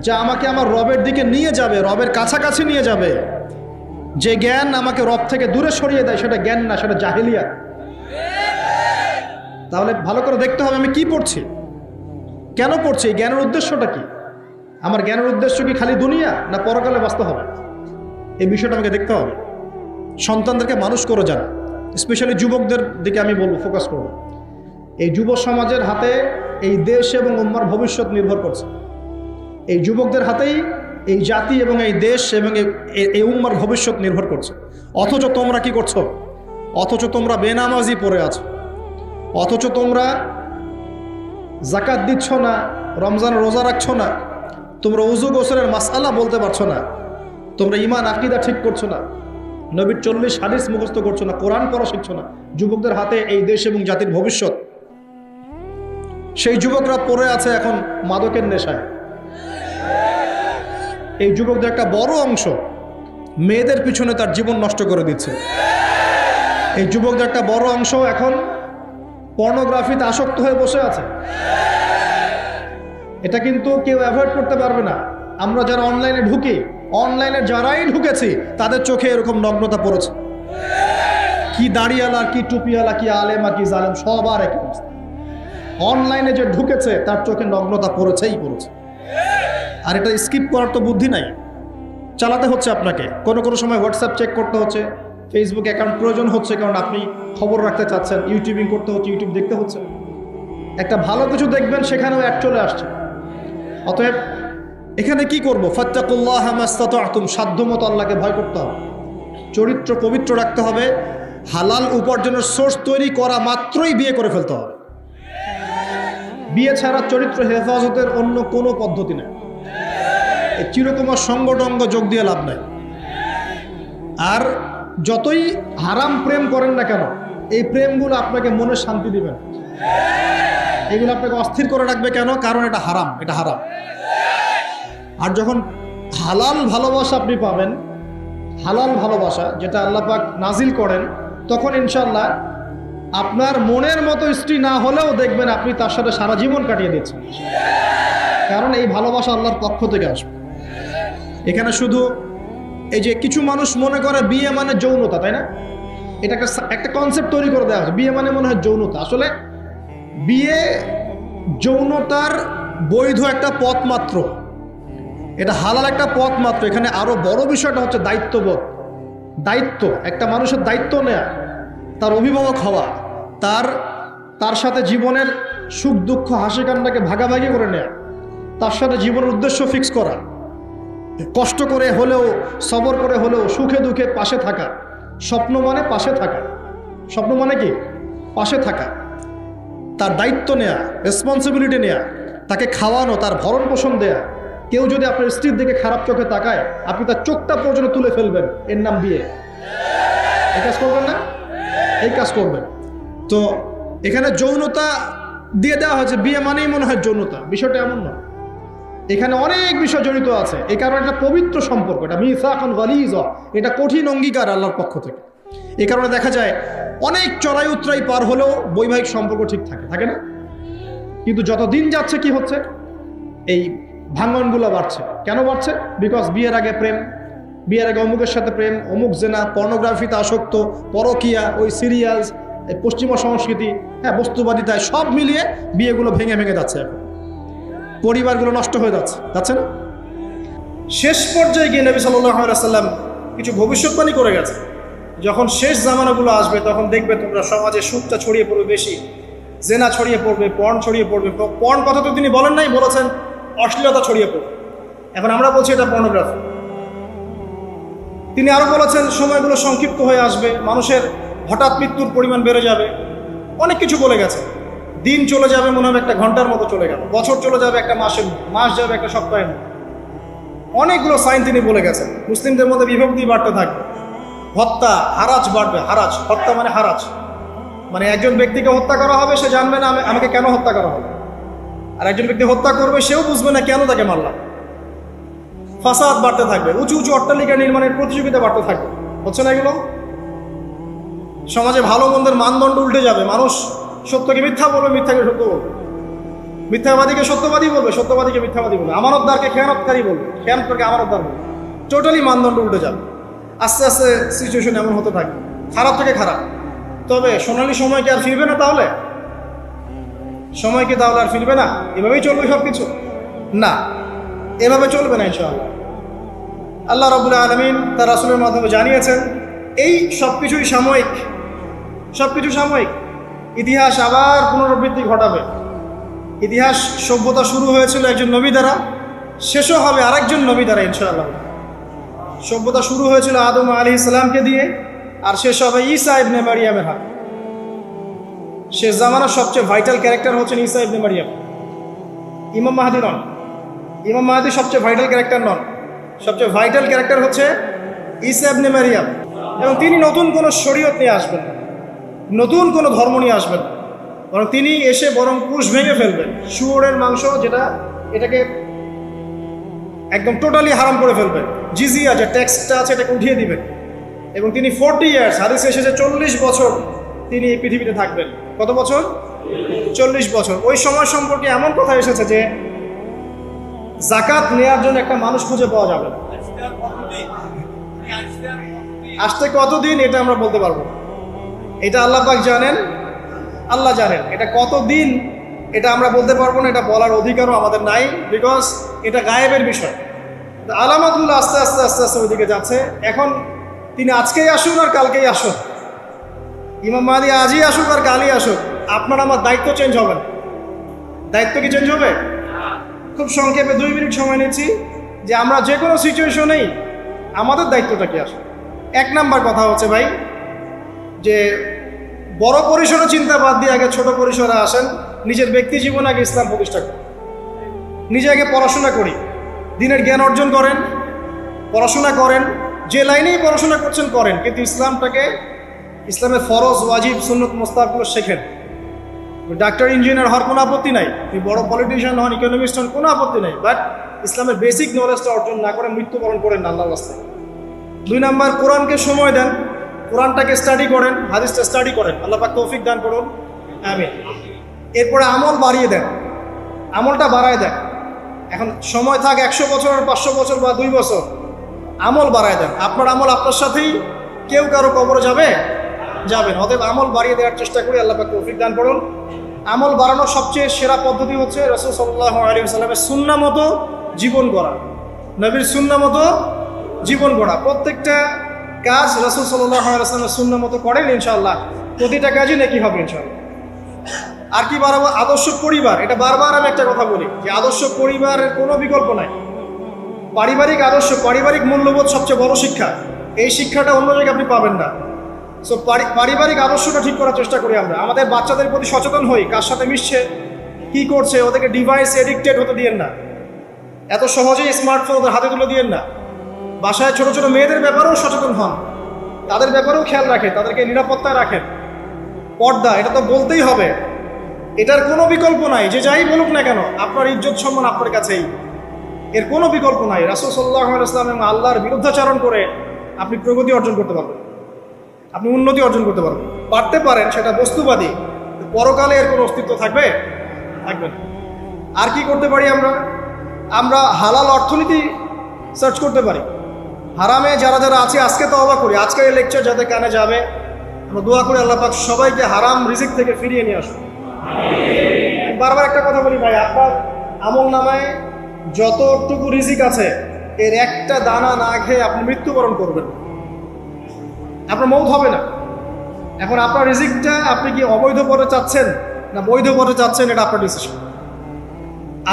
S1: যা আমাকে আমার রবের দিকে নিয়ে যাবে, রবের কাছাকাছি নিয়ে যাবে। যে জ্ঞান আমাকে রব থেকে দূরে সরিয়ে দেয় সেটা জ্ঞান না, সেটা জাহেলিয়াত। তাহলে ভালো করে দেখতে হবে আমি কি পড়ছি, কেন পড়ছি, জ্ঞানের উদ্দেশ্যটা কি। আমার জ্ঞানের উদ্দেশ্য কি খালি দুনিয়া, না পরকালে বাঁচতে হবে? এই বিষয়টা আমাকে দেখতে হবে। সন্তানদেরকে মানুষ করে যান, স্পেশালি যুবকদের দিকে আমি বলবো, ফোকাস করবো। এই যুব সমাজের হাতে এই দেশ এবং উম্মার ভবিষ্যৎ নির্ভর করছে। এই যুবকদের হাতেই এই জাতি এবং এই দেশ এবং এই উম্মার ভবিষ্যৎ নির্ভর করছে। অথচ তোমরা কি করছো? অথচ তোমরা বেনামাজি পড়ে আছো, অথচ তোমরা যাকাত দিচ্ছ না, রমজানের রোজা রাখছো না, তোমরা উযু গোসলের মাসআলা বলতে পারছো না, তোমরা ঈমান আকীদা ঠিক করছো না, নবীর 40 হাদিস মুখস্থ করছো না, কোরআন পড়া শিখছো না। যুবকদের হাতে এই দেশ এবং জাতির ভবিষ্যৎ। সেই যুবকরা পড়ে আছে এখন মাদকের নেশায়। এই যুবকদের একটা বড় অংশ মেয়েদের পিছনে তার জীবন নষ্ট করে দিচ্ছে। এই যুবকদের একটা বড় অংশ এখন পর্নোগ্রাফিতে আসক্ত হয়ে বসে আছে। এটা কিন্তু কেউ অ্যাভয়েড করতে পারবে না। আমরা যারা অনলাইনে ঢুকি, অনলাইনে যারাই ঢুকেছি তাদের চোখে এরকম নগ্নতা পড়েছে। কি দাড়িওয়ালা, কি টুপিওয়ালা, কি আলেমা, কি জালেম, সবার একই অবস্থা। অনলাইনে যে ঢুকেছে তার চোখে নগ্নতা পড়েছেই পড়েছে। আর এটা স্কিপ করার তো বুদ্ধি নাই, চালাতে হচ্ছে আপনাকে। কোনো কোনো সময় হোয়াটসঅ্যাপ চেক করতে হচ্ছে, ফেসবুক অ্যাকাউন্ট প্রয়োজন হচ্ছে কারণ আপনি খবর রাখতে চাচ্ছেন, ইউটিউবিং করতে হচ্ছে, ইউটিউব দেখতে হচ্ছে। একটা ভালো কিছু দেখবেন সেখানেও অ্যাড চলে আসছে। অতএব এখানে কি করবো? ফাত্তাকুল্লাহা মাসতাতা'তুম, সাধ্যমতো আল্লাহকে ভয় করতে হবে, চরিত্র পবিত্র রাখতে হবে। হালাল উপার্জনের সোর্স তৈরি করা মাত্রই বিয়ে করে ফেলতে হবে। বিয়ে ছাড়া চরিত্র হেফাজতের অন্য কোনো পদ্ধতি নেই। এই চিরকুমার সঙ্গটঙ্গ যোগ দিয়ে লাভ নাই। আর যতই হারাম প্রেম করেন না কেন, এই প্রেমগুলো আপনাকে মনে শান্তি দিবে না। এগুলো আপনাকে অস্থির করে রাখবে। কেন? কারণ এটা হারাম, এটা হারাম। আর যখন হালাল ভালোবাসা আপনি পাবেন, হালাল ভালোবাসা যেটা আল্লাহ পাক নাজিল করেন, তখন ইনশাআল্লাহ আপনার মনের মতো স্ত্রী না হলেও দেখবেন আপনি তার সাথে সারা জীবন কাটিয়ে দিচ্ছেন। কারণ এই ভালোবাসা আল্লাহর পক্ষ থেকে আসবে। এখানে শুধু এই যে কিছু মানুষ মনে করে বিয়ে মানে যৌনতা, তাই না? এটা একটা কনসেপ্ট তৈরি করে দেওয়া হয়েছে, বিয়ে মানে মনে হয় যৌনতা। আসলে বিয়ে যৌনতার বৈধ একটা পথ মাত্র, এটা হালাল একটা পথ মাত্র। এখানে আরো বড় বিষয়টা হচ্ছে দায়িত্ববোধ। দায়িত্ব, একটা মানুষের দায়িত্ব নেয়া, তার অভিভাবক হওয়া, তার সাথে জীবনের সুখ দুঃখ হাসি কান্নাকে ভাগাভাগি করে নেয়া, তার সাথে জীবনের উদ্দেশ্য ফিক্স করা, কষ্ট করে হলেও সবর করে হলেও সুখে দুঃখে পাশে থাকা। স্বপ্ন মানে পাশে থাকা। স্বপ্ন মানে কি? পাশে থাকা। তার দায়িত্ব নেয়া, রেসপন্সিবিলিটি নেয়া, তাকে খাওয়ানো, তার ভরণ পোষণ দেয়া। কেউ যদি আপনার স্ত্রীর দিকে খারাপ চোখে তাকায়, আপনি তার চোখটা পর্যন্ত তুলে ফেলবেন, এর নাম বিয়ে। এই কাজ করবেন না? এই কাজ করবেন। তো এখানে যৌনতা দিয়ে দেওয়া হয়েছে, বিয়ে মানেই মনে হয় যৌনতা। বিষয়টা এমন নয়, এখানে অনেক বিষয় জড়িত আছে। এই কারণে এটা পবিত্র সম্পর্ক, এটা মিসাকুন গালিযা, এটা কঠিন অঙ্গীকার আল্লাহর পক্ষ থেকে। এই কারণে দেখা যায় অনেক চড়াই উতরাই পার হলেও বৈবাহিক সম্পর্ক ঠিক থাকে না? কিন্তু যত দিন যাচ্ছে কি হচ্ছে? এই ভাঙনগুলো বাড়ছে। কেন বাড়ছে? বিকজ বিয়ের আগে প্রেম, বিয়ের আগে অমুকের সাথে প্রেম, অমুক জেনা, পর্নোগ্রাফিতে আসক্ত, পরকিয়া, ওই সিরিয়ালস, এই পশ্চিমা সংস্কৃতি, হ্যাঁ, বস্তুবাদিতায়, সব মিলিয়ে বিয়েগুলো ভেঙে ভেঙে যাচ্ছে। এখন পরিবারগুলো নষ্ট হয়ে যাচ্ছে না? শেষ পর্যায়ে গিয়ে নবী সাল্লাল্লাহু আলাইহি ওয়াসাল্লাম কিছু ভবিষ্যৎবাণী করে গেছে। যখন শেষ জামানাগুলো আসবে তখন দেখবে তোমরা সমাজে সুদটা ছড়িয়ে পড়বে বেশি, জেনা ছড়িয়ে পড়বে, পর্ন ছড়িয়ে পড়বে। পর্ন কথা তো তিনি বলেন নাই, বলেছেন অশ্লীলতা ছড়িয়ে পড়বে। এখন আমরা বলছি এটা পর্নোগ্রাফি। তিনি আরও বলেছেন সময়গুলো সংক্ষিপ্ত হয়ে আসবে, মানুষের হঠাৎ মৃত্যুর পরিমাণ বেড়ে যাবে, অনেক কিছু বলে গেছে। দিন চলে যাবে মনে হবে একটা ঘন্টার মতো চলে গেল, বছর চলে যাবে একটা মাসের মতো, মাস যাবে একটা সপ্তাহের মতো। অনেকগুলো সাইন তিনি বলে গেছেন। মুসলিমদের মধ্যে বিভক্তি বাড়তে থাকবে, হত্যা হারাজ বাড়বে। হারাজ, হত্যা মানে হারাজ, মানে একজন ব্যক্তিকে হত্যা করা হবে, সে জানবে না আমাকে কেন হত্যা করা হবে, আর একজন ব্যক্তি হত্যা করবে, সেও বুঝবে না কেন তাকে মারলাম। ফাসাদ বাড়তে থাকবে, উঁচু উঁচু অট্টালিকা নির্মাণের প্রতিযোগিতা বাড়তে থাকবে। হচ্ছে না এগুলো? সমাজে ভালো মন্দের মানদণ্ড উল্টে যাবে, মানুষ সত্যকে মিথ্যা বলবে, মিথ্যাকে সত্য বলবে, মিথ্যাবাদীকে সত্যবাদী বলবে, সত্যবাদীকে মিথ্যাবাদী বলবে, আমানতদারকে খেয়ানতকারী বলবে, খেয়ানতকারকে আমানতদার বলবে। টোটালি মানদণ্ড উল্টে যাবে। আস্তে আস্তে সিচুয়েশন এমন হতে থাকবে, খারাপ থেকে খারাপ। তবে সোনালি সময় কি আর ফিরবে না? তাহলে সময় কি তাহলে আর ফিরবে না? এভাবেই চলবে সব কিছু? না, এভাবে চলবে না ইনশাআল্লাহ। আল্লাহ রাব্বুল আলামিন তার রাসূলের মাধ্যমে জানিয়েছেন এই সব কিছুই সাময়িক, সব কিছু সাময়িক। ইতিহাস আবার পুনরাবৃত্তি ঘটাবে। ইতিহাস সভ্যতা শুরু হয়েছিল একজন নবী দ্বারা, শেষও হবে আরেকজন নবী দ্বারা ইনশাআল্লাহ। সভ্যতা শুরু হয়েছিল আদম আলাইহিস সালামকে দিয়ে, আর শেষ হবে ঈসা ইবনে মারিয়ামের হাতে। শেষ জামানার সবচেয়ে ভাইটাল ক্যারেক্টার হচ্ছেন ঈসা ইবনে মারিয়াম। ইমাম মাহদী নন, ইমাম মাহদী সবচেয়ে ভাইটাল ক্যারেক্টার নন, সবচেয়ে ভাইটাল ক্যারেক্টার হচ্ছে ঈসা ইবনে মারিয়াম। এবং তিনি নতুন কোনো শরীয়ত নিয়ে আসবেন, নতুন কোনো ধর্ম নিয়ে আসবেন, বরং তিনি এসে বরং ক্রুশ ভেঙে ফেলবেন। শুয়োরের মাংস যেটা, এটাকে একদম টোটালি হারাম করে ফেলবেন। জিজিয়া যে ট্যাক্সটা আছে এটাকে উঠিয়ে দিবেন। এবং তিনি 40 ইয়ার্স, হাদিসে এসেছে 40 বছর তিনি এই পৃথিবীতে থাকবেন। কত বছর? 40 বছর। ওই সময় সম্পর্কে এমন কথা এসেছে যে জাকাত নেওয়ার জন্য একটা মানুষ খুঁজে পাওয়া যাবে না। আসতে কতদিন এটা আমরা বলতে পারবো না, এটা আল্লাহ পাক জানেন, আল্লাহ জানেন। এটা কতদিন এটা আমরা বলতে পারবো না, এটা বলার অধিকারও আমাদের নাই, বিকজ এটা গায়েবের বিষয়। আলামাতুল্লাহ আস্তে আস্তে আস্তে আস্তে ওইদিকে যাচ্ছে। এখন তিনি আজকেই আসুন আর কালকেই আসুন, ইমাম মাহদী আজই আসুক আর কালই আসুক, আপনার আমার দায়িত্ব চেঞ্জ হবে না। দায়িত্ব কি চেঞ্জ হবে? খুব সংক্ষেপে 2 মিনিট সময় নিচ্ছি যে আমরা যে কোনো সিচুয়েশনেই আমাদের দায়িত্বটা কি আসে। 1 নাম্বার কথা হচ্ছে ভাই, যে বড় পরিসরে চিন্তা বাদ দিয়ে আগে ছোট পরিসরে আসেন। নিজের ব্যক্তি জীবনে আগে ইসলাম প্রতিষ্ঠা করেন, নিজে আগে পড়াশোনা করি, দিনের জ্ঞান অর্জন করেন, পড়াশোনা করেন, যে লাইনেই পড়াশোনা করছেন করেন, কিন্তু ইসলামটাকে, ইসলামের ফরজ ওয়াজিব সুন্নত মুস্তাহাবগুলো শেখেন। ডাক্তার ইঞ্জিনিয়ার হওয়ার কোনো আপত্তি নাই, তুমি বড় পলিটিশিয়ান হন, ইকোনমিস্ট হন, কোনো আপত্তি নাই, বাট ইসলামের বেসিক নলেজটা অর্জন না করে মৃত্যুবরণ করেন না আল্লাহর রাস্তায়। 2 নাম্বার, কোরআনকে সময় দেন, কোরআনটাকে স্টাডি করেন, হাদিসটা স্টাডি করেন, আল্লাহ পাক তৌফিক দান করুন, আমিন। এরপরে আমল বাড়িয়ে দেন, আমলটা বাড়ায় দেন। এখন সময় থাক 100 বছর, 500 বছর বা 2 বছর, আমল বাড়ায় দেন। আপনার আমল আপনার সাথেই, কেউ কারো কবরে যাবে যাবেন। অতএব আমল বাড়িয়ে দেওয়ার চেষ্টা করি, আল্লাহ পাক তৌফিক দান করুন। আমল বাড়ানোর সবচেয়ে সেরা পদ্ধতি হচ্ছে রাসূল সাল্লাল্লাহু আলাইহি ওয়াসাল্লামের সুন্নাহ মতো জীবন গড়া, নবীর সুন্নাহ মতো জীবন গড়া। প্রত্যেকটা কাজ রাসূল সাল্লাল্লাহু আলাইহি ওয়াসাল্লামের সুন্নাহ মতো করেন, ইনশাআল্লাহ প্রতিটা কাজই নেকি হবে ইনশাআল্লাহ। আর কি বাড়াবো? আদর্শ পরিবার। এটা বারবার আমি একটা কথা বলি যে আদর্শ পরিবারের কোনো বিকল্প নাই। পারিবারিক আদর্শ, পারিবারিক মূল্যবোধ সবচেয়ে বড় শিক্ষা। এই শিক্ষাটা অন্য জায়গায় আপনি পাবেন না। সো পারিবারিক আদর্শটা ঠিক করার চেষ্টা করি আমরা। আমাদের বাচ্চাদের প্রতি সচেতন হই, কার সাথে মিশছে, কি করছে, ওদেরকে ডিভাইস এডিক্টেড হতে দিয়েন না, এত সহজেই স্মার্টফোন ওদের হাতে তুলে দিয়েন না। বাসায় ছোট ছোট মেয়েদের ব্যাপারেও সচেতন হন, তাদের ব্যাপারেও খেয়াল রাখেন, তাদেরকে নিরাপত্তায় রাখেন। পর্দা, এটা তো বলতেই হবে, এটার কোনো বিকল্প নাই। যে যাই বলুক না কেন, আপনার ইজ্জত সম্মান আপনার কাছেই, এর কোনো বিকল্প নাই। রাসূল সাল্লাল্লাহু আলাইহি ওয়াসাল্লাম এবং আল্লাহর বিরুদ্ধাচরণ করে আপনি প্রগতি অর্জন করতে পারবেন, আপনি উন্নতি অর্জন করতে পারবেন, পারতে পারেন, সেটা বস্তুবাদী। পরকালে এর কোনো অস্তিত্ব থাকবে? থাকবে না। আর কি করতে পারি আমরা? আমরা হালাল অর্থনীতি সার্চ করতে পারি। হারামে যারা যারা আছে আজকে তওবা করি, আজকের এই লেকচার যাদের কানে যাবে, আমরা দোয়া করি আল্লাহ পাক সবাইকে হারাম রিজিক থেকে ফিরিয়ে নিয়ে আসুন। বারবার একটা কথা বলি ভাই, আপনার আমল নামায় যতটুকু রিজিক আছে এর একটা দানা না খেয়ে আপনি মৃত্যুবরণ করবেন, আপনার মৌত হবে না। এখন আপনার রিজিকটা আপনি কি অবৈধ পথে চাচ্ছেন না বৈধ পথে চাচ্ছেন, এটা আপনার ডিসিশন।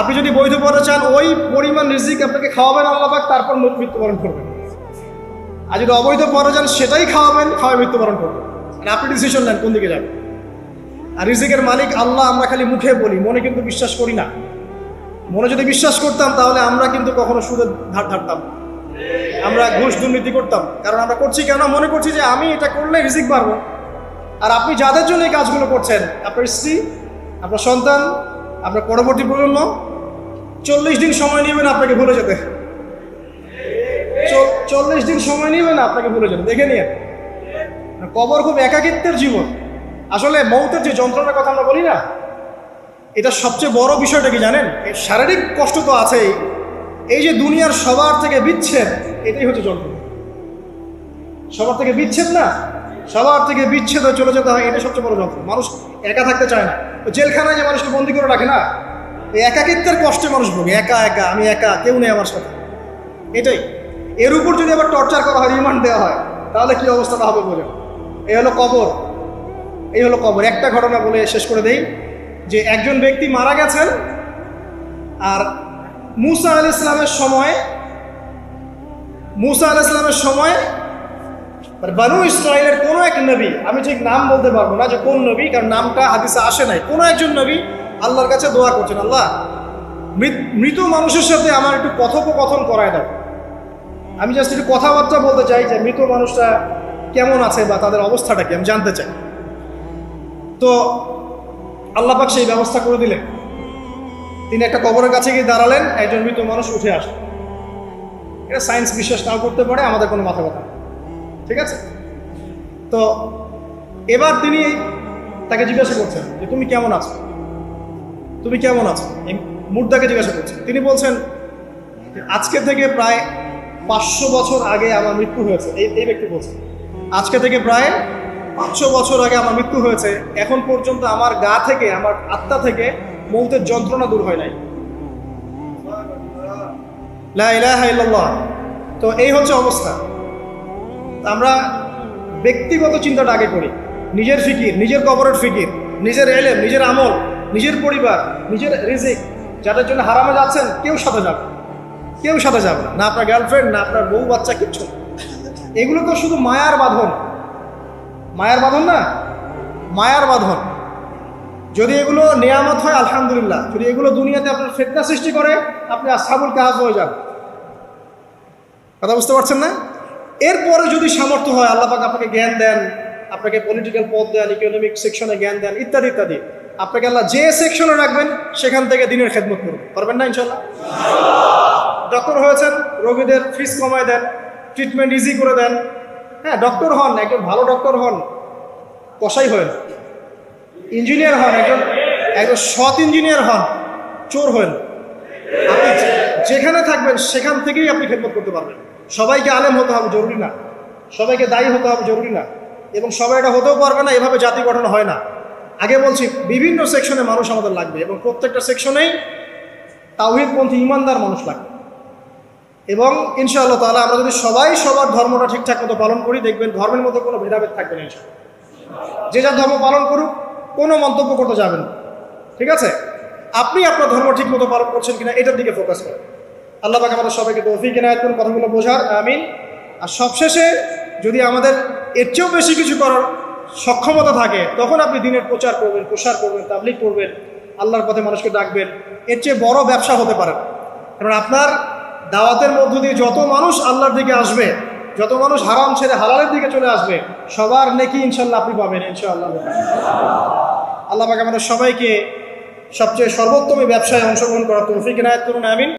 S1: আপনি যদি বৈধ পথে চান, ওই পরিমাণ রিজিক আপনাকে খাওয়াবেন আল্লাহ পাক, তারপর মৃত্যুবরণ করবেন।
S2: আর যদি অবৈধ পরে যান সেটাই খাওয়াবেন, খাওয়াই মৃত্যুবরণ করবেন। মানে আপনি ডিসিশন নেন কোন দিকে যাবেন। আর রিজিকের মালিক আল্লাহ আমরা খালি মুখে বলি, মনে কিন্তু বিশ্বাস করি না। মনে যদি বিশ্বাস করতাম তাহলে আমরা কিন্তু কখনো সুদের ধার ধারতাম, আমরা ঘুষ দুর্নীতি করতাম। কারণ আমরা করছি কেন? মনে করছি যে আমি এটা করলে রিজিক পারবো। আর আপনি যাদের জন্য এই কাজগুলো করছেন, আপনার স্ত্রী, আপনার সন্তান, আপনার পরবর্তী প্রজন্ম, 40 দিন সময় নেবেন আপনাকে ভুলে যেতে। 40 দিন সময় নেবেন আপনাকে ভুলে যেতে, দেখে নিয়ে। কবর খুব একাকিত্বের জীবন। আসলে মৌতের যে যন্ত্রণার কথা আমরা বলি না, এটা সবচেয়ে বড় বিষয়টা কি জানেন? এই শারীরিক কষ্ট তো আছেই, এই যে দুনিয়ার সবার থেকে বিচ্ছেদ, এটাই হচ্ছে যন্ত্রণা। সবার থেকে বিচ্ছেদ না, সবার থেকে বিচ্ছেদ হয়ে চলে যেতে হয়, এটা সবচেয়ে বড় যন্ত্রণা। মানুষ একা থাকতে চায় না। জেলখানায় যে মানুষকে বন্দি করে রাখে না, এই একাকিত্বের কষ্টে মানুষ ভোগে। একা একা, আমি একা, কেউ নেই আমার সাথে, এটাই। এর উপর যদি আবার টর্চার করা হয়, রিমান্ড দেওয়া হয়, তাহলে কি অবস্থাটা হবে বোঝেন? এই হলো কবর, এই হলো কবর। একটা ঘটনা বলে শেষ করে দেই, যে একজন ব্যক্তি মারা গেছেন, আর মুসা আলাইহিস সালামের সময় বানু ইসরাইলের কোনো এক নবী, আমি ঠিক নাম বলতে পারবো না যে কোন নবী, কারণ নামটা হাদিসে আসে নাই, কোনো একজন নবী আল্লাহর কাছে দোয়া করছেন, আল্লাহ মৃত মানুষের সাথে আমার একটু কথোপকথন করায় দাও। আমি জাস্ট একটু কথাবার্তা বলতে চাই যে মৃত মানুষটা কেমন আছে বা তাদের অবস্থাটা কি, আমি জানতে চাই। তো আল্লাহ পাক সেই ব্যবস্থা করে দিলেন। তিনি একটা কবরের কাছে গিয়ে দাঁড়ালেন, একজন মৃত মানুষ উঠে আসে। এটা সায়েন্স বিশ্বাস নাও করতে পারে, আমাদের কোনো মাথা ব্যথা, ঠিক আছে? তো এবার তিনি তাকে জিজ্ঞাসা করছেন যে তুমি কেমন আছো, তুমি কেমন আছো, এই মুর্দাকে জিজ্ঞাসা করছেন। তিনি বলছেন আজকে থেকে প্রায় 500 বছর আগে আমার মৃত্যু হয়েছে। এই ব্যক্তি বলছেন আজকে থেকে প্রায় 500 বছর আগে আমার মৃত্যু হয়েছে, এখন পর্যন্ত আমার গা থেকে, আমার আত্মা থেকে মৌতের যন্ত্রণা দূর হয় নাই। লা ইলাহা ইল্লাল্লাহ। তো এই হচ্ছে অবস্থা। আমরা ব্যক্তিগত চিন্তাটা আগে করি, নিজের ফিকির, নিজের কবরের ফিকির, নিজের এলেম, নিজের আমল, নিজের পরিবার, নিজের রিজিক। যাদের জন্য হারামে যাচ্ছেন, কেউ সাথে যাবে, কেউ সাথে যাবে না, আপনার গার্লফ্রেন্ড, না আপনার বউ বাচ্চা, কিচ্ছু। এগুলো তো শুধু মায়ার বাঁধন, মায়ার বাঁধন না, মায়ার বাঁধন। যদি এগুলো নেয়ামত হয় আলহামদুলিল্লাহ, যদি এগুলো দুনিয়াতে আপনার ফিতনা সৃষ্টি করে, আপনি আসহাবুল কাহফ হয়ে যান। কথা বুঝতে পারছেন না? এরপরে যদি সামর্থ্য হয়, আল্লাহ পাক আপনাকে জ্ঞান দেন, আপনাকে পলিটিক্যাল পদ দেন, ইকোনমিক সেকশনে জ্ঞান দেন, ইত্যাদি ইত্যাদি, আপনাকে আল্লাহ যে সেকশনে রাখবেন সেখান থেকে দিনের খেদমত করবেন, পারবেন না ইনশাল্লাহ? ডক্টর হয়েছেন, রোগীদের ফিস কমায় দেন, ট্রিটমেন্ট ইজি করে দেন। হ্যাঁ, ডক্টর হন, একজন ভালো ডক্টর হন, কসাই হন। ইঞ্জিনিয়ার হন, একজন সৎ ইঞ্জিনিয়ার হন, চোর হন। আপনি যেখানে থাকবেন সেখান থেকেই আপনি খেদমত করতে পারবেন। সবাইকে আলেম হতে হবে জরুরি না, সবাইকে দায়ী হতে হবে জরুরি না, এবং সবাই এটা হতেও পারবে না। এভাবে জাতি গঠন হয় না। আগে বলছি, বিভিন্ন সেকশনে মানুষ আমাদের লাগবে, এবং প্রত্যেকটা সেকশনেই তাওহীদপন্থী ইমানদার মানুষ লাগবে। এবং ইনশাআল্লাহ তাআলা আমরা যদি সবাই সবার ধর্মটা ঠিকঠাক মতো পালন করি, দেখবেন ধর্মের মধ্যে কোনো ভেদাভেদ থাকবে না ইনশাআল্লাহ। যে যার ধর্ম পালন করুক, কোনো মন্তব্য করতে যাবেন না, ঠিক আছে? আপনি আপনার ধর্ম ঠিক মতো পালন করছেন কিনা এটার দিকে ফোকাস করেন। আল্লাহ পাক আমাদের সবাইকে তৌফিক ইনায়াত করুন কথাগুলো বোঝার, আমিন। আর সবশেষে যদি আমাদের এর চেয়েও বেশি কিছু করার সক্ষমতা থাকে, তখন আপনি দিনের প্রচার করবেন, প্রসার করবেন, তাবলীগ করবেন, আল্লাহর পথে মানুষকে ডাকবেন। এর চেয়ে বড় ব্যবসা হতে পারে না। কারণ আপনার দাওয়াতের মধ্য দিয়ে যত মানুষ আল্লাহর দিকে আসবে, যত মানুষ হারাম ছেড়ে হালালের দিকে চলে আসবে, সবার নেকি ইনশাল্লাহ আপনি পাবেন ইনশাআল্লাহ। আল্লাহ পাক আমাদের সবাইকে সবচেয়ে সর্বোত্তম ব্যবসায় অংশগ্রহণ করার তৌফিক ইনায়াত করুন, আমিন।